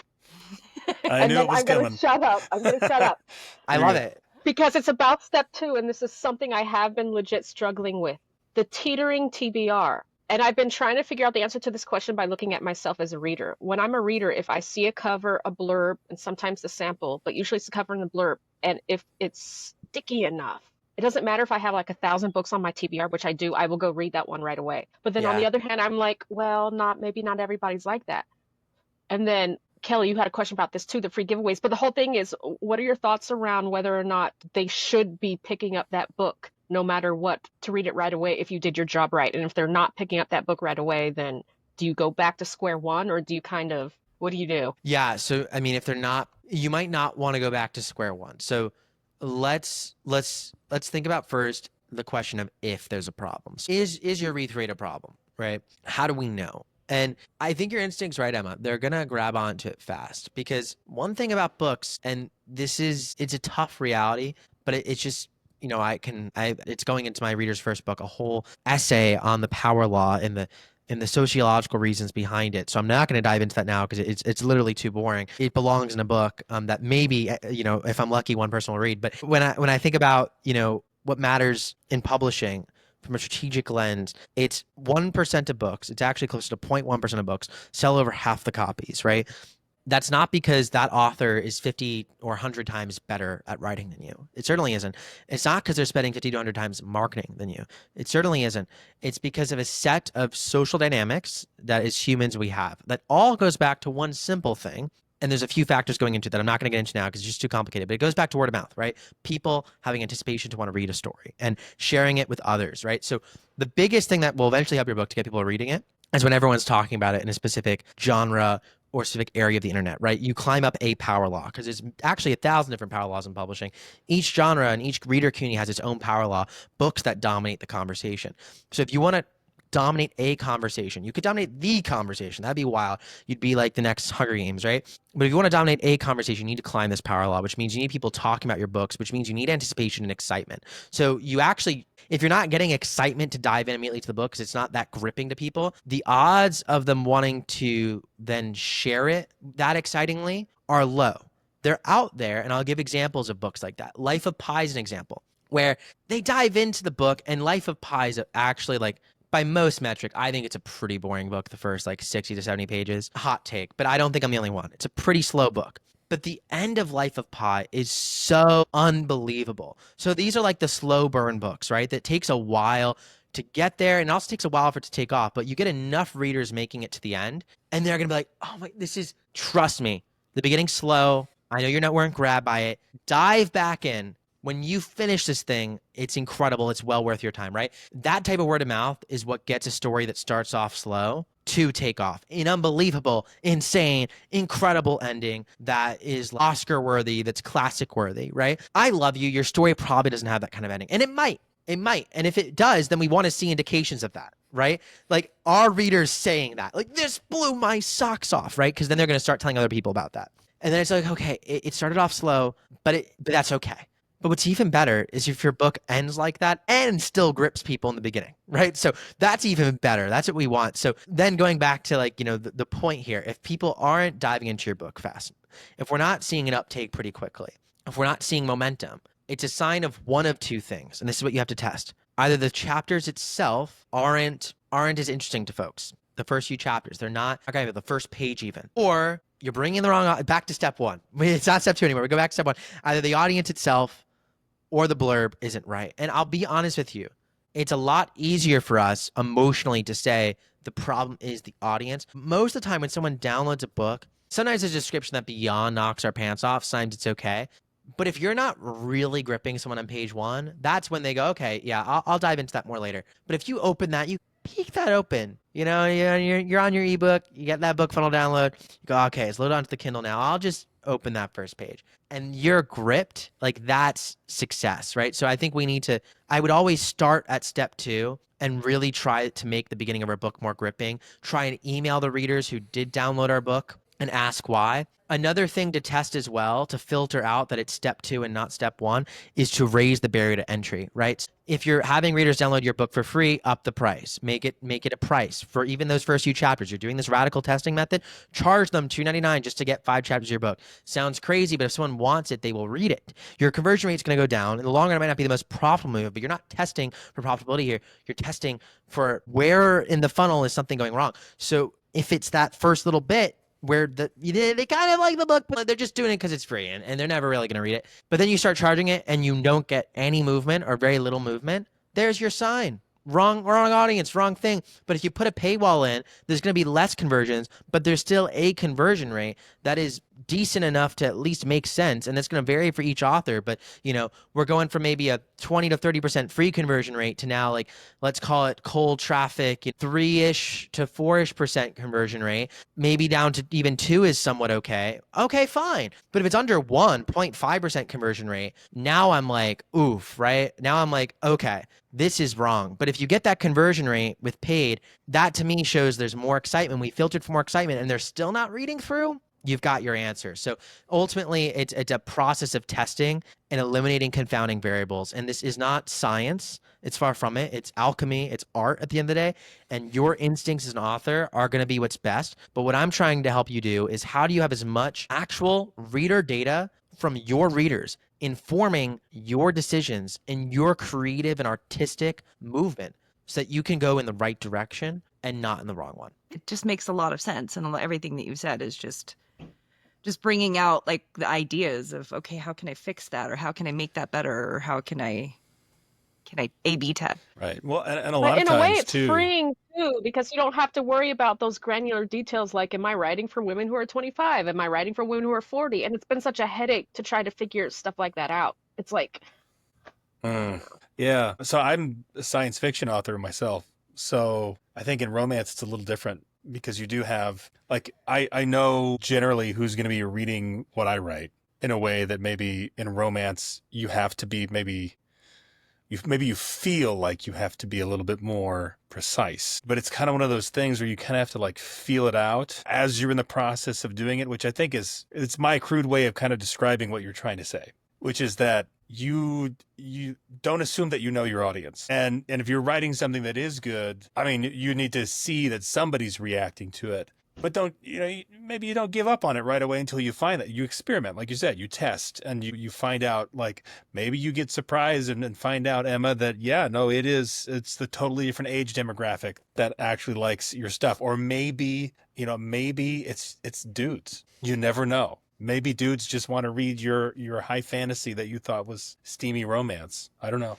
I knew it was I'm going to shut up. I'm going to shut up. I love it. Because it's about step 2, and this is something I have been legit struggling with. The teetering TBR. And I've been trying to figure out the answer to this question by looking at myself as a reader. When I'm a reader, if I see a cover, a blurb, and sometimes the sample, but usually it's the cover and the blurb, and if it's sticky enough, it doesn't matter if I have like 1,000 books on my TBR, which I do, I will go read that one right away. But then on the other hand, I'm like, well, maybe not everybody's like that. And then Kelli, you had a question about this too, the free giveaways. But the whole thing is, what are your thoughts around whether or not they should be picking up that book no matter what to read it right away if you did your job right? And if they're not picking up that book right away, then do you go back to square one, or do you what do you do? Yeah. So, I mean, if they're not, you might not want to go back to square one. So let's think about first the question of if there's a problem. Is your read rate a problem, right? How do we know? And I think your instinct's right, Emma. They're going to grab onto it fast because one thing about books, and it's a tough reality, but it's just, it's going into my reader's first book, a whole essay on the power law and the sociological reasons behind it. So I'm not going to dive into that now because it's literally too boring. It belongs in a book that maybe, if I'm lucky, one person will read. But when I think about, what matters in publishing, from a strategic lens, it's 1% of books. It's actually close to 0.1% of books sell over half the copies, right? That's not because that author is 50 or 100 times better at writing than you. It certainly isn't. It's not because they're spending 50 to 100 times marketing than you. It certainly isn't. It's because of a set of social dynamics that as humans we have. That all goes back to one simple thing. And there's a few factors going into that I'm not going to get into now because it's just too complicated, but it goes back to word of mouth, right? People having anticipation to want to read a story and sharing it with others, right? So the biggest thing that will eventually help your book to get people reading it is when everyone's talking about it in a specific genre or specific area of the internet, right? You climb up a power law because there's actually 1,000 different power laws in publishing. Each genre and each reader community has its own power law, books that dominate the conversation. So if you want to dominate a conversation, you could dominate the conversation. That'd be wild. You'd be like the next Hunger Games, right? But if you want to dominate a conversation, you need to climb this power law, which means you need people talking about your books, which means you need anticipation and excitement. So you actually, if you're not getting excitement to dive in immediately to the book because it's not that gripping to people, the odds of them wanting to then share it that excitingly are low. They're out there, and I'll give examples of books like that. Life of Pi is an example where they dive into the book, and Life of Pi is actually like, by most metric, I think it's a pretty boring book, the first like 60 to 70 pages. Hot take, but I don't think I'm the only one. It's a pretty slow book. But the end of Life of Pi is so unbelievable. So these are like the slow burn books, right? That takes a while to get there, and it also takes a while for it to take off. But you get enough readers making it to the end, and they're going to be like, oh my, trust me, the beginning's slow. I know you weren't grabbed by it. Dive back in. When you finish this thing, it's incredible. It's well worth your time, right? That type of word of mouth is what gets a story that starts off slow to take off. An unbelievable, insane, incredible ending that is Oscar worthy, that's classic worthy, right? I Love You. Your story probably doesn't have that kind of ending. And it might. And if it does, then we want to see indications of that, right? Like, are readers saying that? Like, this blew my socks off, right? Because then they're going to start telling other people about that. And then it's like, okay, it started off slow, but that's okay. But what's even better is if your book ends like that and still grips people in the beginning, right? So that's even better. That's what we want. So then going back to like, the point here, if people aren't diving into your book fast, if we're not seeing an uptake pretty quickly, if we're not seeing momentum, it's a sign of one of two things. And this is what you have to test. Either the chapters itself aren't as interesting to folks. The first few chapters, they're not, okay, the first page even. Or you're bringing the wrong, back to step one. It's not step two anymore. We go back to step one. Either the audience itself or the blurb isn't right. And I'll be honest with you, it's a lot easier for us emotionally to say the problem is the audience. Most of the time when someone downloads a book, Sometimes there's a description that beyond knocks our pants off. Sometimes it's okay. But if you're not really gripping someone on page 1, that's when they go, okay, yeah, I'll dive into that more later. But if you open that, you peek that open. You know, you're on your ebook, you get that BookFunnel download, you go, okay, it's loaded onto the Kindle now. I'll just open that first page. And you're gripped, like that's success, right? So I think I would always start at step 2 and really try to make the beginning of our book more gripping. Try and email the readers who did download our book and ask why. Another thing to test as well, to filter out that it's step 2 and not step 1, is to raise the barrier to entry, right? If you're having readers download your book for free, up the price. Make it a price for even those first few chapters. You're doing this radical testing method, charge them $2.99 just to get 5 chapters of your book. Sounds crazy, but if someone wants it, they will read it. Your conversion rate is going to go down. In the long run, it might not be the most profitable move, but you're not testing for profitability here. You're testing for where in the funnel is something going wrong. So if it's that first little bit, where they kind of like the book, but they're just doing it because it's free and they're never really going to read it. But then you start charging it and you don't get any movement or very little movement. There's your sign. Wrong audience, wrong thing. But if you put a paywall in, there's going to be less conversions, but there's still a conversion rate that is decent enough to at least make sense. And that's going to vary for each author. But, we're going from maybe a 20 to 30% free conversion rate to now, like, let's call it cold traffic, 3-ish to 4-ish% conversion rate, maybe down to even 2 is somewhat okay. Okay, fine. But if it's under 1.5% conversion rate, now I'm like, oof, right? Now I'm like, okay, this is wrong. But if you get that conversion rate with paid, that to me shows there's more excitement. We filtered for more excitement and they're still not reading through. You've got your answer. So ultimately, it's a process of testing and eliminating confounding variables. And this is not science. It's far from it. It's alchemy. It's art at the end of the day. And your instincts as an author are going to be what's best. But what I'm trying to help you do is, how do you have as much actual reader data from your readers informing your decisions in your creative and artistic movement so that you can go in the right direction and not in the wrong one? It just makes a lot of sense. And everything that you've said is just bringing out like the ideas of, okay, how can I fix that? Or how can I make that better? Or how can I A/B test? Right. Well, and a lot of times, in a way, it's too, freeing too, because you don't have to worry about those granular details like, am I writing for women who are 25? Am I writing for women who are 40? And it's been such a headache to try to figure stuff like that out. It's like... Yeah. So I'm a science fiction author myself. So I think in romance, it's a little different, because you do have, like, I know generally who's going to be reading what I write, in a way that maybe in romance you have to be, maybe you feel like you have to be a little bit more precise. But it's kind of one of those things where you kind of have to like feel it out as you're in the process of doing it, which I think it's my crude way of kind of describing what you're trying to say, which is that you don't assume that you know your audience. And if you're writing something that is good, I mean, you need to see that somebody's reacting to it. But maybe you don't give up on it right away until you find that. You experiment, like you said, you test, and you find out, like, maybe you get surprised and find out, Emma, that, yeah, no, it's the totally different age demographic that actually likes your stuff. Or maybe it's dudes. You never know. Maybe dudes just want to read your high fantasy that you thought was steamy romance. I don't know.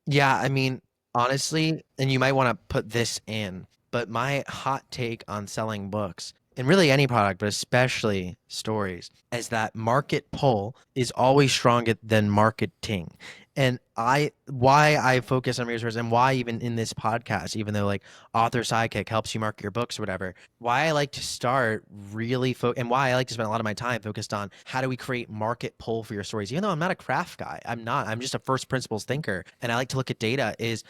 Yeah, I mean, honestly, and you might want to put this in, but my hot take on selling books, and really any product, but especially stories, is that market pull is always stronger than marketing. And why I focus on resources, and why even in this podcast, even though like Author Sidekick helps you market your books or whatever, why I like to start really and why I like to spend a lot of my time focused on how do we create market pull for your stories. Even though I'm not a craft guy, I'm just a first principles thinker, and I like to look at data. Is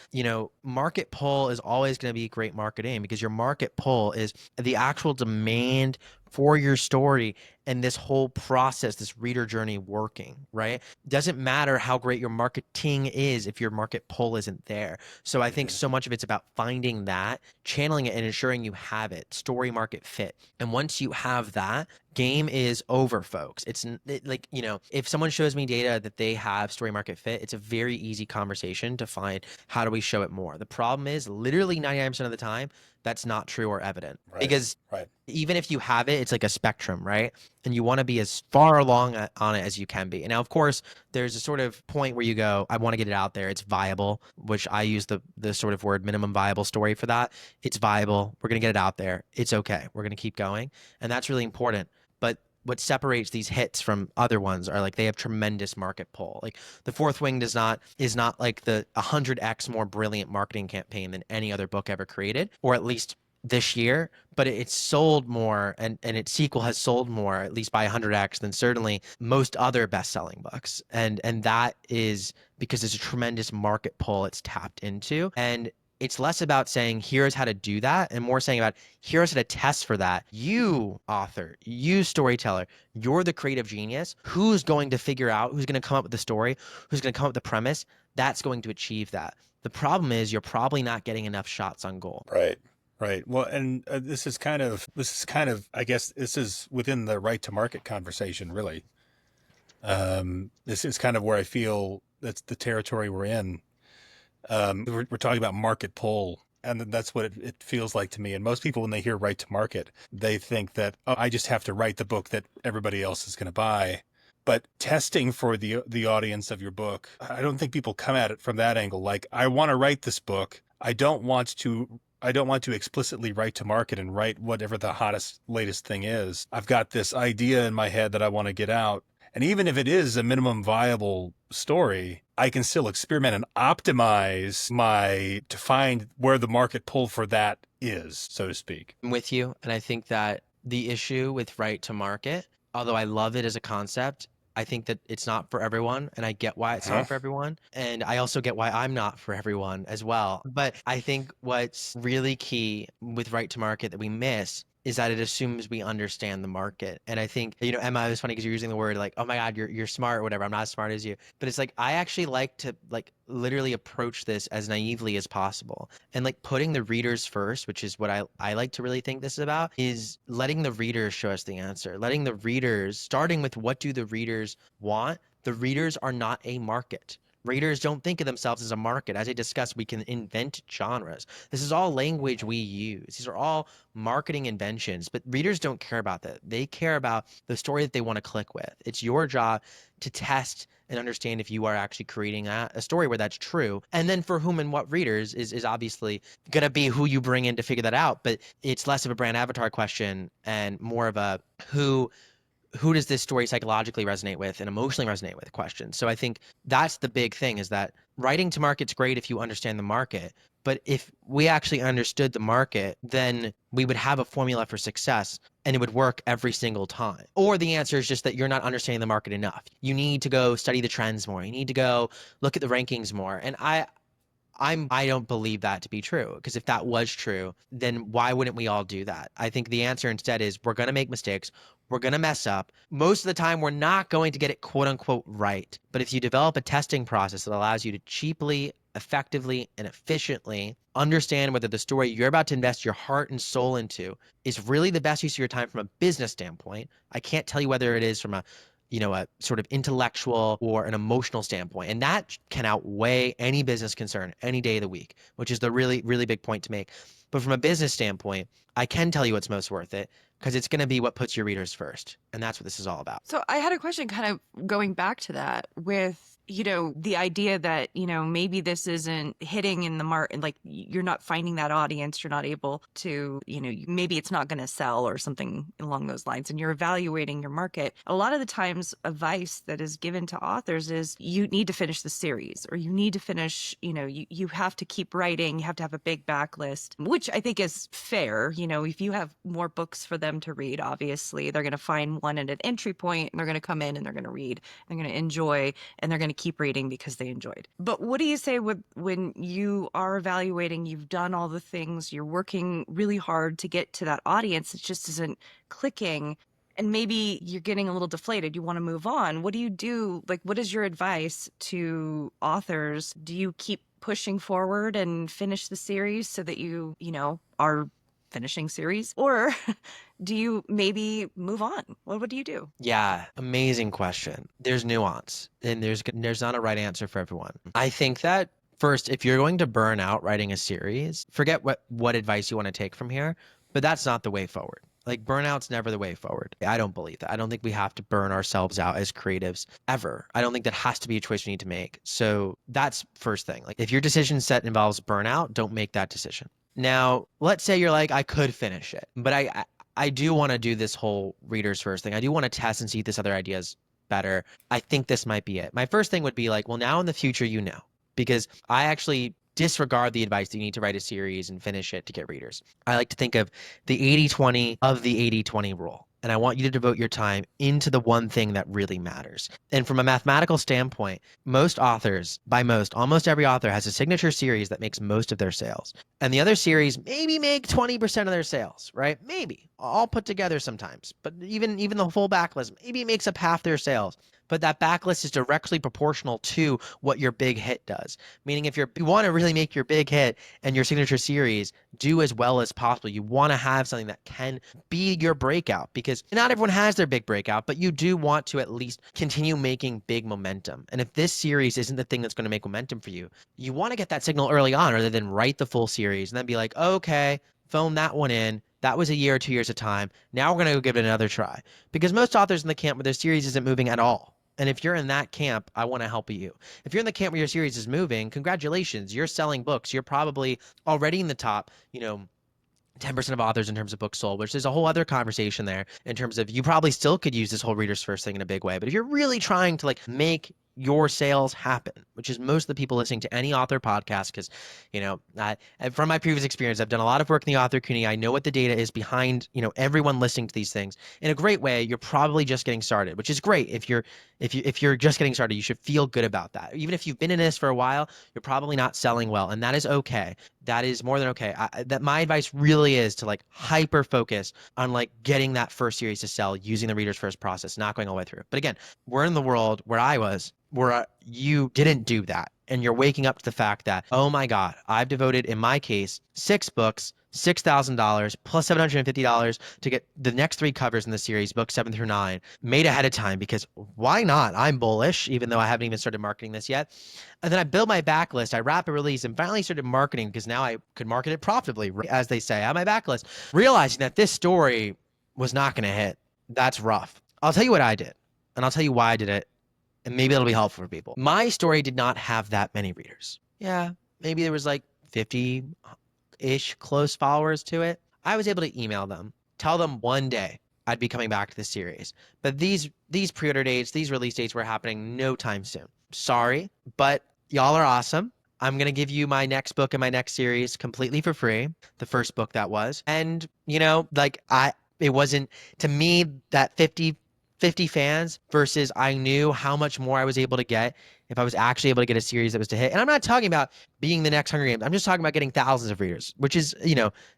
market pull is always going to be great marketing, because your market pull is the actual demand for your story and this whole process, this reader journey working, right? Doesn't matter how great your marketing is if your market pull isn't there. So I think so much of it's about finding that, channeling it, and ensuring you have it, story market fit. And once you have that, game is over, folks. If someone shows me data that they have story market fit, it's a very easy conversation to find how do we show it more. The problem is literally 99% of the time, that's not true or evident. Right. Because even if you have it, it's like a spectrum, right? And you want to be as far along on it as you can be. And now, of course, there's a sort of point where you go, I want to get it out there. It's viable, which I use the sort of word minimum viable story for that. It's viable. We're going to get it out there. It's okay. We're going to keep going. And that's really important. what separates these hits from other ones are like they have tremendous market pull. Like The Fourth Wing is not like the 100x more brilliant marketing campaign than any other book ever created, or at least this year, but it's sold more, and its sequel has sold more, at least by 100x, than certainly most other best-selling books. And that is because there's a tremendous market pull it's tapped into. And it's less about saying, here's how to do that, and more saying about, here's how to test for that. You, author, you, storyteller, you're the creative genius. Who's going to figure out, who's going to come up with the story, who's going to come up with the premise, that's going to achieve that. The problem is you're probably not getting enough shots on goal. Right. Right. Well, and this is kind of, I guess this is within the right to market conversation, really. This is kind of where I feel that's the territory we're in. We're talking about market pull, and that's what it feels like to me. And most people, when they hear right to market, they think that, oh, I just have to write the book that everybody else is going to buy. But testing for the audience of your book, I don't think people come at it from that angle. Like, I want to write this book. I don't want to explicitly write to market and write whatever the hottest, latest thing is. I've got this idea in my head that I want to get out. And even if it is a minimum viable story, I can still experiment and optimize to find where the market pull for that is, so to speak. I'm with you. And I think that the issue with right to market, although I love it as a concept, I think that it's not for everyone, and I get why it's not for everyone. And I also get why I'm not for everyone as well. But I think what's really key with right to market that we miss is that it assumes we understand the market. And I think, Emma, it was funny because you're using the word like, oh my God, you're smart or whatever. I'm not as smart as you. But it's like, I actually like to literally approach this as naively as possible. And like putting the readers first, which is what I like to really think this is about, is letting the readers show us the answer. Letting the readers, starting with what do the readers want? The readers are not a market. Readers don't think of themselves as a market. As I discussed, we can invent genres. This is all language we use. These are all marketing inventions, but readers don't care about that. They care about the story that they want to click with. It's your job to test and understand if you are actually creating a story where that's true. And then for whom and what readers is obviously going to be who you bring in to figure that out. But it's less of a brand avatar question and more of a who does this story psychologically resonate with and emotionally resonate with question. So I think that's the big thing, is that writing to market's great if you understand the market. But if we actually understood the market, then we would have a formula for success and it would work every single time. Or the answer is just that you're not understanding the market enough. You need to go study the trends more. You need to go look at the rankings more. And I don't believe that to be true, because if that was true, then why wouldn't we all do that? I think the answer instead is we're going to make mistakes. We're going to mess up. Most of the time, we're not going to get it quote unquote right. But if you develop a testing process that allows you to cheaply, effectively, and efficiently understand whether the story you're about to invest your heart and soul into is really the best use of your time from a business standpoint, I can't tell you whether it is from a sort of intellectual or an emotional standpoint. And that can outweigh any business concern any day of the week, which is the really, really big point to make. But from a business standpoint, I can tell you what's most worth it, because it's going to be what puts your readers first. And that's what this is all about. So I had a question kind of going back to that with, the idea that, maybe this isn't hitting in the market, like you're not finding that audience, you're not able to, maybe it's not going to sell or something along those lines, and you're evaluating your market. A lot of the times advice that is given to authors is you need to finish the series, or you need to finish, you have to keep writing, you have to have a big backlist, which I think is fair. If you have more books for them to read, obviously they're going to find one at an entry point and they're going to come in and they're going to read, they're going to enjoy, and they're going to keep reading because they enjoyed. But what do you say when you are evaluating, you've done all the things, you're working really hard to get to that audience, it just isn't clicking, and maybe you're getting a little deflated, you want to move on? What do you do? Like, what is your advice to authors? Do you keep pushing forward and finish the series so that you are finishing series, or do you maybe move on? What do you do? Yeah, amazing question. There's nuance, and there's not a right answer for everyone. I think that first, if you're going to burn out writing a series, forget what advice you want to take from here, but that's not the way forward. Like, burnout's never the way forward. I don't believe that. I don't think we have to burn ourselves out as creatives ever. I don't think that has to be a choice we need to make. So that's first thing. Like, if your decision set involves burnout, don't make that decision. Now, let's say you're like, I could finish it, but I do want to do this whole readers first thing. I do want to test and see if this other idea is better. I think this might be it. My first thing would be like, well, now in the future, because I actually disregard the advice that you need to write a series and finish it to get readers. I like to think of the 80-20 of the 80-20 rule. And I want you to devote your time into the one thing that really matters. And from a mathematical standpoint, most authors, almost every author has a signature series that makes most of their sales. And the other series maybe make 20% of their sales, right? Maybe. All put together sometimes. But even the full backlist, maybe it makes up half their sales. But that backlist is directly proportional to what your big hit does. Meaning if you want to really make your big hit and your signature series do as well as possible, you want to have something that can be your breakout, because not everyone has their big breakout, but you do want to at least continue making big momentum. And if this series isn't the thing that's going to make momentum for you, you want to get that signal early on rather than write the full series and then be like, okay, phone that one in. That was a year or 2 years of time. Now we're going to go give it another try. Because most authors in the camp where their series isn't moving at all. And if you're in that camp, I want to help you. If you're in the camp where your series is moving, congratulations. You're selling books. You're probably already in the top, 10% of authors in terms of books sold, which is a whole other conversation there in terms of you probably still could use this whole readers first thing in a big way. But if you're really trying to make your sales happen, which is most of the people listening to any author podcast, because, from my previous experience, I've done a lot of work in the author community. I know what the data is behind, everyone listening to these things. In a great way, you're probably just getting started, which is great. If you're just getting started, you should feel good about that. Even if you've been in this for a while, you're probably not selling well, and that is okay. That is more than okay. That my advice really is to hyper focus on getting that first series to sell using the readers first process, not going all the way through. But again, we're in the world where I was, where you didn't do that. And you're waking up to the fact that, oh my God, I've devoted, in my case, 6 books, $6,000 plus $750 to get the next 3 covers in the series, books 7 through 9, made ahead of time, because why not? I'm bullish, even though I haven't even started marketing this yet. And then I built my backlist, I rapid release, and finally started marketing, because now I could market it profitably, as they say, on my backlist, realizing that this story was not going to hit. That's rough. I'll tell you what I did, and I'll tell you why I did it, and maybe it'll be helpful for people. My story did not have that many readers. Yeah, maybe there was 50-ish close followers to it. I was able to email them, tell them one day I'd be coming back to the series. But these pre-order dates, these release dates were happening no time soon. Sorry, but y'all are awesome. I'm going to give you my next book and my next series completely for free. The first book that was. And, it wasn't, to me, that 50 fans versus I knew how much more I was able to get if I was actually able to get a series that was to hit. And I'm not talking about being the next Hunger Games. I'm just talking about getting thousands of readers, which is,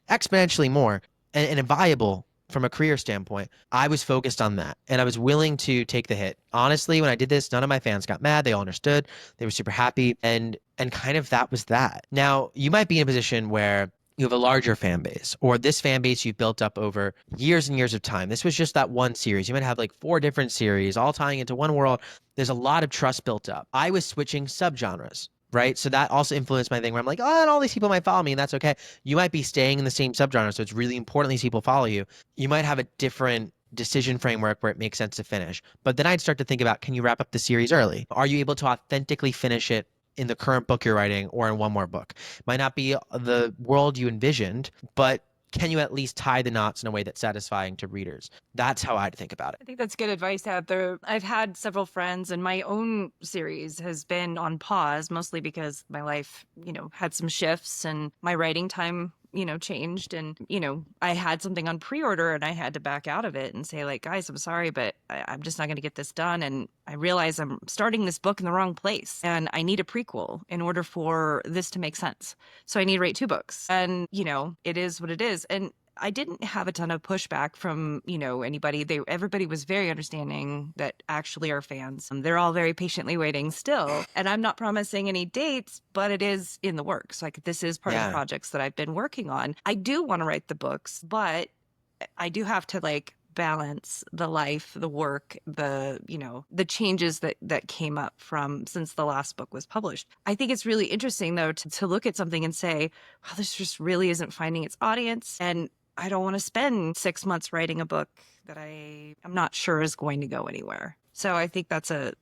exponentially more and viable from a career standpoint. I was focused on that, and I was willing to take the hit. Honestly, when I did this, none of my fans got mad. They all understood. They were super happy, and kind of that was that. Now, you might be in a position where you have a larger fan base, or this fan base you've built up over years and years of time. This was just that one series. You might have 4 different series all tying into one world. There's a lot of trust built up. I was switching subgenres, right? So that also influenced my thing where I'm like, oh, and all these people might follow me, and that's okay. You might be staying in the same subgenre, so it's really important these people follow you. You might have a different decision framework where it makes sense to finish. But then I'd start to think about, can you wrap up the series early? Are you able to authentically finish it in the current book you're writing or in one more book? Might not be the world you envisioned, but can you at least tie the knots in a way that's satisfying to readers? That's how I'd think about it. I think that's good advice out there. I've had several friends, and my own series has been on pause, mostly because my life, had some shifts and my writing time, changed. And, I had something on pre-order and I had to back out of it and say, guys, I'm sorry, but I'm just not going to get this done. And I realize I'm starting this book in the wrong place, and I need a prequel in order for this to make sense. So I need to write 2 books, and, it is what it is. And I didn't have a ton of pushback from, anybody. Everybody was very understanding that actually are fans. They're all very patiently waiting still. And I'm not promising any dates, but it is in the works. This is part of the projects that I've been working on. I do want to write the books, but I do have to balance the life, the work, the changes that came up from since the last book was published. I think it's really interesting though to look at something and say, wow, this just really isn't finding its audience. And I don't want to spend 6 months writing a book that I'm not sure is going to go anywhere. So I think that's a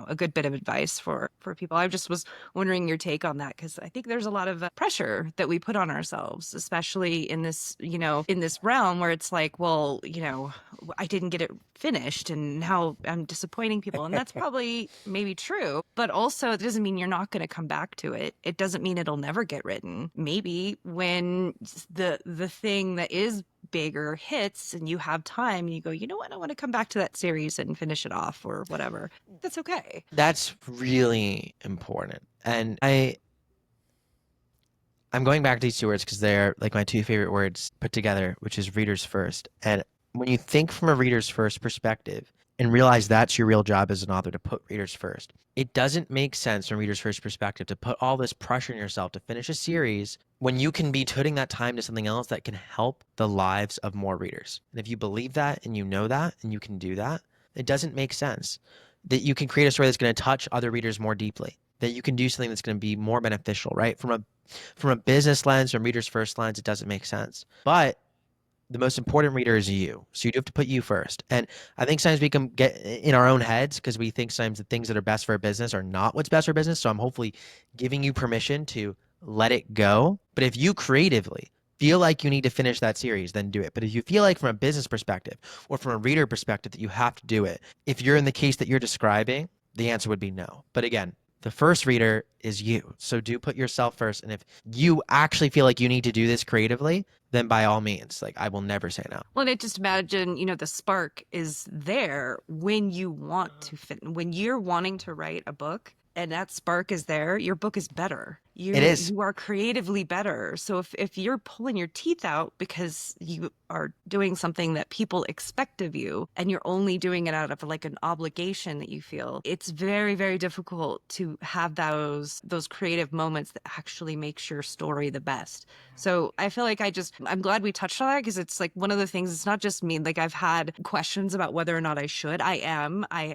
a good bit of advice for people. I just was wondering your take on that, because I think there's a lot of pressure that we put on ourselves, especially in this, in this realm where it's like, well, I didn't get it finished and now I'm disappointing people. And that's probably maybe true, but also it doesn't mean you're not going to come back to it. It doesn't mean it'll never get written. Maybe when the thing that is bigger hits and you have time and you go, you know what, I want to come back to that series and finish it off or whatever. That's okay. That's really important. And I'm going back to these two words because they're like my two favorite words put together, which is readers first. And when you think from a readers first perspective and realize that's your real job as an author, to put readers first, it doesn't make sense from a readers first perspective to put all this pressure on yourself to finish a series when you can be putting that time to something else that can help the lives of more readers. And if you believe that and you know that and you can do that, it doesn't make sense that you can create a story that's going to touch other readers more deeply, that you can do something that's going to be more beneficial, right? From a business lens, from readers first lens, it doesn't make sense. But the most important reader is you. So you do have to put you first. And I think sometimes we can get in our own heads because we think sometimes the things that are best for our business are not what's best for business. So I'm hopefully giving you permission to let it go. But if you creatively feel like you need to finish that series, then do it. But if you feel like from a business perspective or from a reader perspective that you have to do it, if you're in the case that you're describing, the answer would be no. But again, the first reader is you. So do put yourself first. And if you actually feel like you need to do this creatively, then by all means, like, I will never say no. Well, and I just imagine, the spark is there when you want to when you're wanting to write a book and that spark is there, your book is better. It is. You are creatively better. So if you're pulling your teeth out because you are doing something that people expect of you and you're only doing it out of like an obligation that you feel, it's very, very difficult to have those creative moments that actually makes your story the best. So I feel like I'm glad we touched on that, because it's like one of the things, it's not just me. Like, I've had questions about whether or not I should. I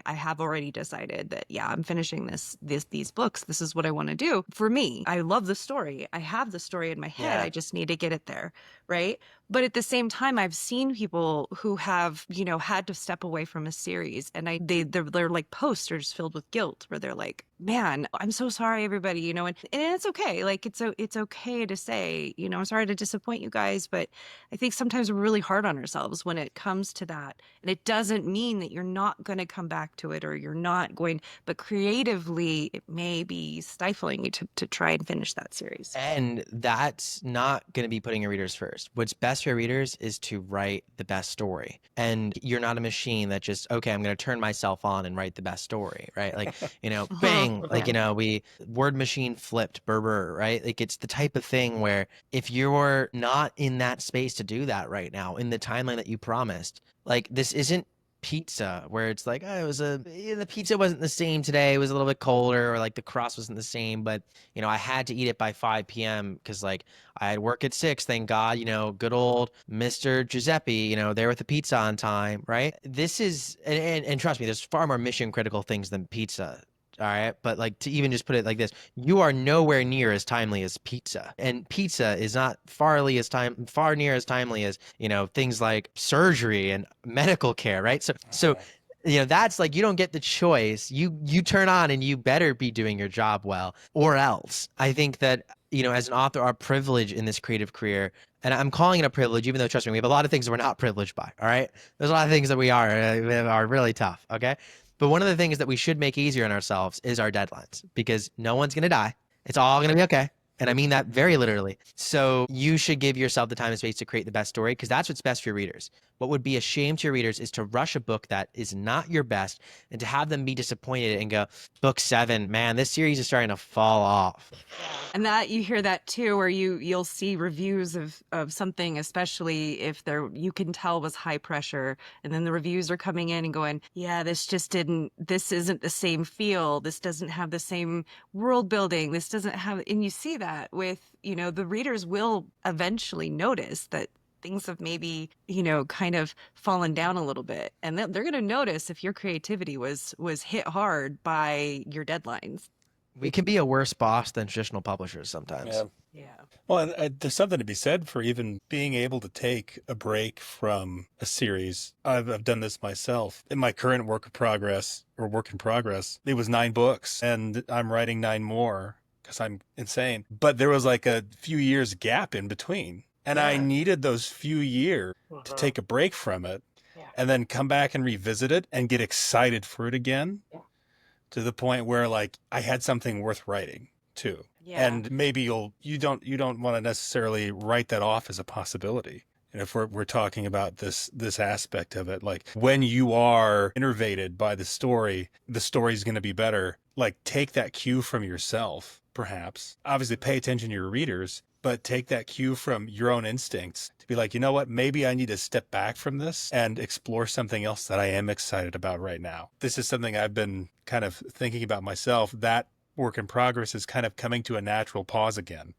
have already decided that, yeah, I'm finishing these books. This is what I want to do. For me, I love the story. I have the story in my head. Yeah. I just need to get it there. Right. But at the same time, I've seen people who have, had to step away from a series, and they're like posters filled with guilt where they're like, man, I'm so sorry, everybody, and it's okay. Like, it's okay to say, I'm sorry to disappoint you guys, but I think sometimes we're really hard on ourselves when it comes to that. And it doesn't mean that you're not going to come back to it or you're not going, but creatively, it may be stifling you to try and finish that series. And that's not going to be putting your readers first. What's best for your readers is to write the best story. And you're not a machine that just, okay, I'm going to turn myself on and write the best story, right? Like, bang, like, we word machine flipped, burr, right? Like, it's the type of thing where if you're not in that space to do that right now, in the timeline that you promised, like, this isn't pizza where it's like, oh, the pizza wasn't the same today, it was a little bit colder, or like the crust wasn't the same, but I had to eat it by 5 p.m. because like I had work at 6, thank God, good old Mr. Giuseppe, there with the pizza on time, right? This is and trust me, there's far more mission critical things than pizza. All right. But like, to even just put it like this, you are nowhere near as timely as pizza. And pizza is not far near as timely as, things like surgery and medical care. Right. So that's like, you don't get the choice. You turn on and you better be doing your job well, or else. I think that, as an author, our privilege in this creative career, and I'm calling it a privilege, even though, trust me, we have a lot of things that we're not privileged by. All right. There's a lot of things that we are really tough. Okay. But one of the things that we should make easier on ourselves is our deadlines, because no one's going to die. It's all going to be okay. And I mean that very literally. So you should give yourself the time and space to create the best story, because that's what's best for your readers. What would be a shame to your readers is to rush a book that is not your best and to have them be disappointed and go, book 7, man, this series is starting to fall off. And that, you hear that too, where you'll see reviews of something, especially if you can tell was high pressure, and then the reviews are coming in and going, yeah, this isn't the same feel, this doesn't have the same world building, this doesn't have, and you see that with, the readers will eventually notice that things have maybe, kind of fallen down a little bit. And they're going to notice if your creativity was hit hard by your deadlines. We can be a worse boss than traditional publishers sometimes. Yeah. Yeah. Well, and there's something to be said for even being able to take a break from a series. I've done this myself. In my current work in progress, it was 9 books, and I'm writing 9 more because I'm insane. But there was like a few years gap in between, and I needed those few years to take a break from it and then come back and revisit it and get excited for it again to the point where like I had something worth writing too. Yeah. And maybe you don't want to necessarily write that off as a possibility. And if we're talking about this aspect of it, like when you are innervated by the story's going to be better. Like take that cue from yourself, perhaps. Obviously pay attention to your readers, but take that cue from your own instincts to be like, you know what, maybe I need to step back from this and explore something else that I am excited about right now. This is something I've been kind of thinking about myself. That work in progress is kind of coming to a natural pause again,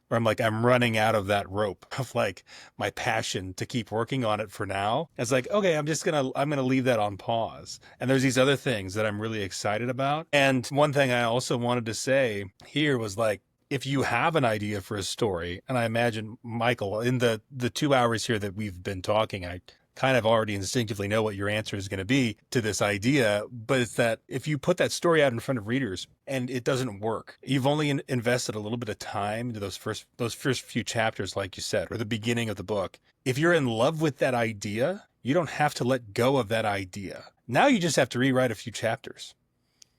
where I'm like, I'm running out of that rope of like my passion to keep working on it for now. It's like, okay, I'm going to leave that on pause. And there's these other things that I'm really excited about. And one thing I also wanted to say here was like, if you have an idea for a story, and I imagine, Michael, in the 2 hours here that we've been talking, I kind of already instinctively know what your answer is going to be to this idea, but it's that if you put that story out in front of readers and it doesn't work, you've only invested a little bit of time into those first few chapters, like you said, or the beginning of the book. If you're in love with that idea, you don't have to let go of that idea. Now you just have to rewrite a few chapters.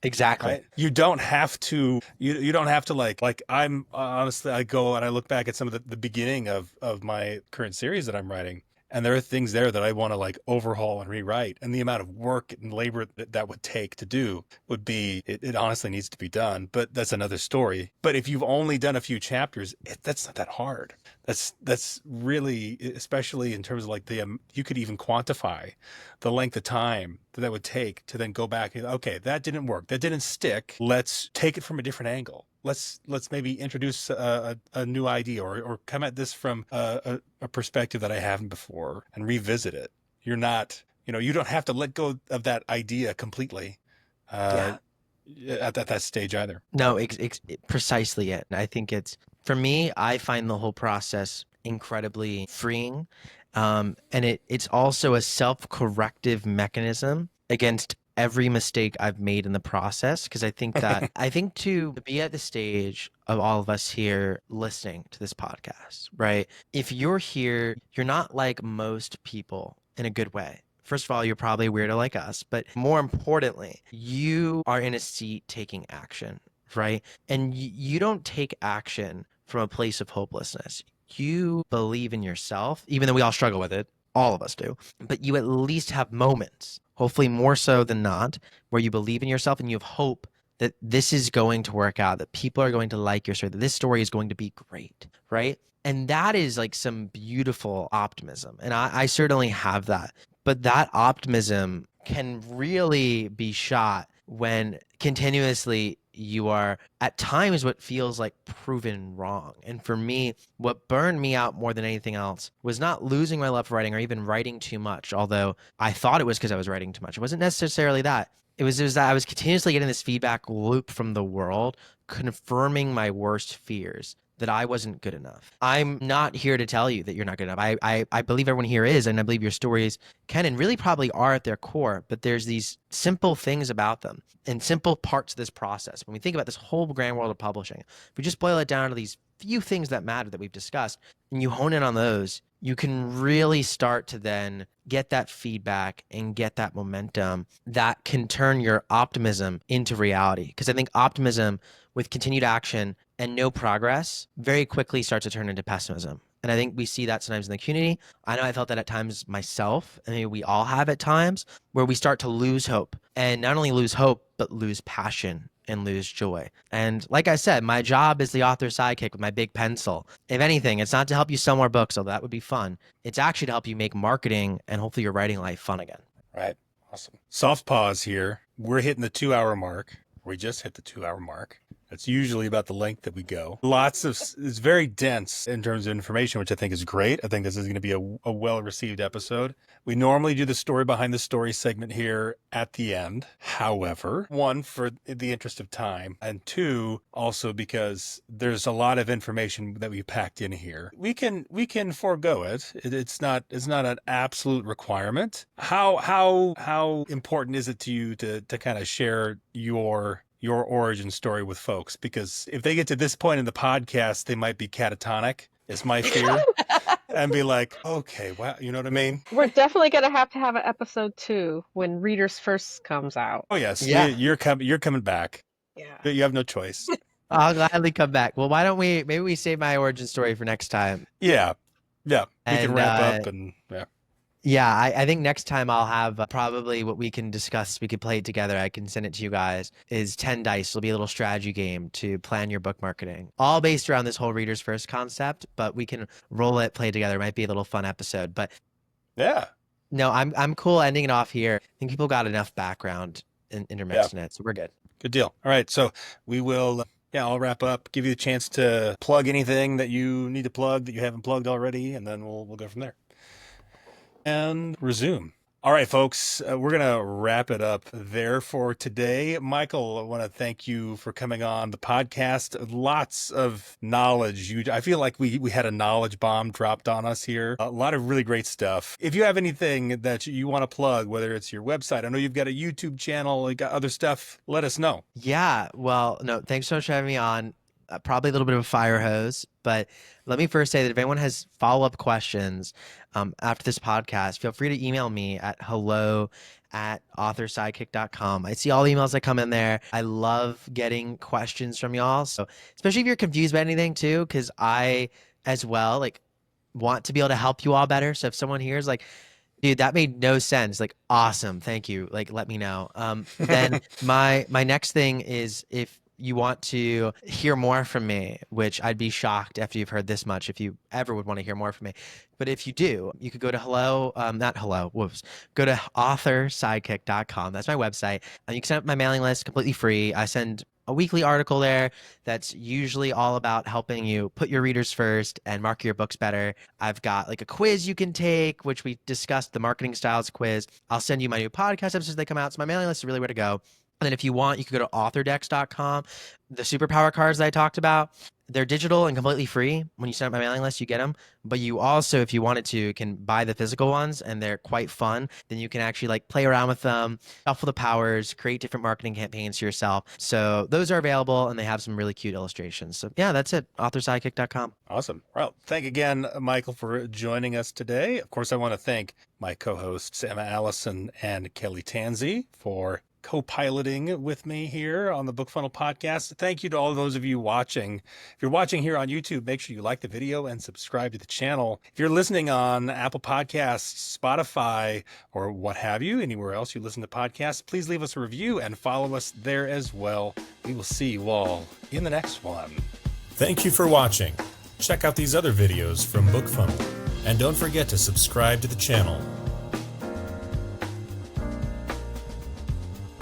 Exactly. Right? You don't have to, you don't have to like I'm honestly, I go and I look back at some of the beginning of my current series that I'm writing. And there are things there that I want to like overhaul and rewrite. And the amount of work and labor that would take to do would be, it honestly needs to be done, but that's another story. But if you've only done a few chapters, that's not that hard. That's really, especially in terms of like you could even quantify the length of time that would take to then go back and, okay, that didn't work. That didn't stick. Let's take it from a different angle. Let's maybe introduce a new idea or come at this from a perspective that I haven't before and revisit it. You're not, you don't have to let go of that idea completely at that stage either. No, precisely it. I think for me, I find the whole process incredibly freeing. And it's also a self-corrective mechanism against every mistake I've made in the process. Because I think that, to be at the stage of all of us here listening to this podcast, right? If you're here, you're not like most people in a good way. First of all, you're probably a weirdo like us, but more importantly, you are in a seat taking action, right? And you don't take action from a place of hopelessness. You believe in yourself, even though we all struggle with it. All of us do. But you at least have moments, hopefully more so than not, where you believe in yourself and you have hope that this is going to work out, that people are going to like your story, that this story is going to be great, right? And that is like some beautiful optimism. And I certainly have that. But that optimism can really be shot when continuously you are at times what feels like proven wrong. And for me, what burned me out more than anything else was not losing my love for writing or even writing too much, although I thought it was because I was writing too much. It wasn't necessarily that. It was that I was continuously getting this feedback loop from the world, confirming my worst fears that I wasn't good enough. I'm not here to tell you that you're not good enough. I believe everyone here is, and I believe your stories can and really probably are at their core, but there's these simple things about them and simple parts of this process. When we think about this whole grand world of publishing, if we just boil it down to these few things that matter that we've discussed, and you hone in on those, you can really start to then get that feedback and get that momentum that can turn your optimism into reality. Because I think optimism with continued action and no progress very quickly starts to turn into pessimism. And I think we see that sometimes in the community. I know I felt that at times myself, and maybe we all have at times, where we start to lose hope. And not only lose hope, but lose passion and lose joy. And like I said, my job is the author's sidekick with my big pencil. If anything, it's not to help you sell more books, although that would be fun. It's actually to help you make marketing and hopefully your writing life fun again. Right. Awesome. Soft pause here. We're hitting the 2 hour mark. We just hit the 2 hour mark. That's usually about the length that we go. It's very dense in terms of information, which I think is great. I think this is going to be a well-received episode. We normally do the story behind the story segment here at the end. However, one, for the interest of time, and two, also because there's a lot of information that we packed in here. We can forego it. It's not an absolute requirement. How important is it to you to kind of share your origin story with folks? Because if they get to this point in the podcast, they might be catatonic, is my fear, and be like, okay, wow, you know what I mean? We're definitely going to have an episode 2 when Readers First comes out. Oh yes, Yeah. you're coming back. Yeah. You have no choice. I'll gladly come back. Well, why don't maybe we save my origin story for next time? Yeah. We can And, wrap up and yeah. Yeah, I think next time I'll have probably what we can discuss. We could play it together. I can send it to you guys. Is 10 dice. It'll be a little strategy game to plan your book marketing. All based around this whole Readers First concept, but we can roll it, play together. It might be a little fun episode. But Yeah. no, I'm cool ending it off here. I think people got enough background intermixed in it, so we're good. Good deal. All right, so we will. I'll wrap up. Give you a chance to plug anything that you need to plug that you haven't plugged already, and then we'll go from there. And resume. All right, folks, we're going to wrap it up there for today. Michael, I want to thank you for coming on the podcast. Lots of knowledge. I feel like we had a knowledge bomb dropped on us here. A lot of really great stuff. If you have anything that you want to plug, whether it's your website, I know you've got a YouTube channel, you got other stuff, let us know. Yeah, well, no, thanks so much for having me on. Probably a little bit of a fire hose, but let me first say that if anyone has follow-up questions after this podcast, feel free to email me at hello@authorsidekick.com. I see all the emails that come in there. I love getting questions from y'all. So especially if you're confused about anything too, because I as well want to be able to help you all better. So if someone here is like, dude, that made no sense, awesome, thank you, let me know. Then my next thing is, if you want to hear more from me, which I'd be shocked after you've heard this much if you ever would want to hear more from me. But if you do, you could go to go to authorsidekick.com. That's my website. And you can sign up my mailing list completely free. I send a weekly article there that's usually all about helping you put your readers first and market your books better. I've got a quiz you can take, which we discussed, the marketing styles quiz. I'll send you my new podcast episodes as they come out. So my mailing list is really where to go. And then if you want, you can go to authordex.com. The superpower cards that I talked about, they're digital and completely free. When you sign up my mailing list, you get them. But you also, if you wanted to, can buy the physical ones, and they're quite fun. Then you can actually play around with them, shuffle the powers, create different marketing campaigns for yourself. So those are available, and they have some really cute illustrations. So yeah, that's it. authorsidekick.com. Awesome. Well, thank again, Michael, for joining us today. Of course, I want to thank my co-hosts, Emma Alisyn and Kelli Tanzi, for co-piloting with me here on the BookFunnel podcast. Thank you to all those of you watching. If you're watching here on YouTube, make sure you like the video and subscribe to the channel. If you're listening on Apple Podcasts, Spotify, or what have you, anywhere else you listen to podcasts, please leave us a review and follow us there as well. We will see you all in the next one. Thank you for watching. Check out these other videos from BookFunnel. And don't forget to subscribe to the channel.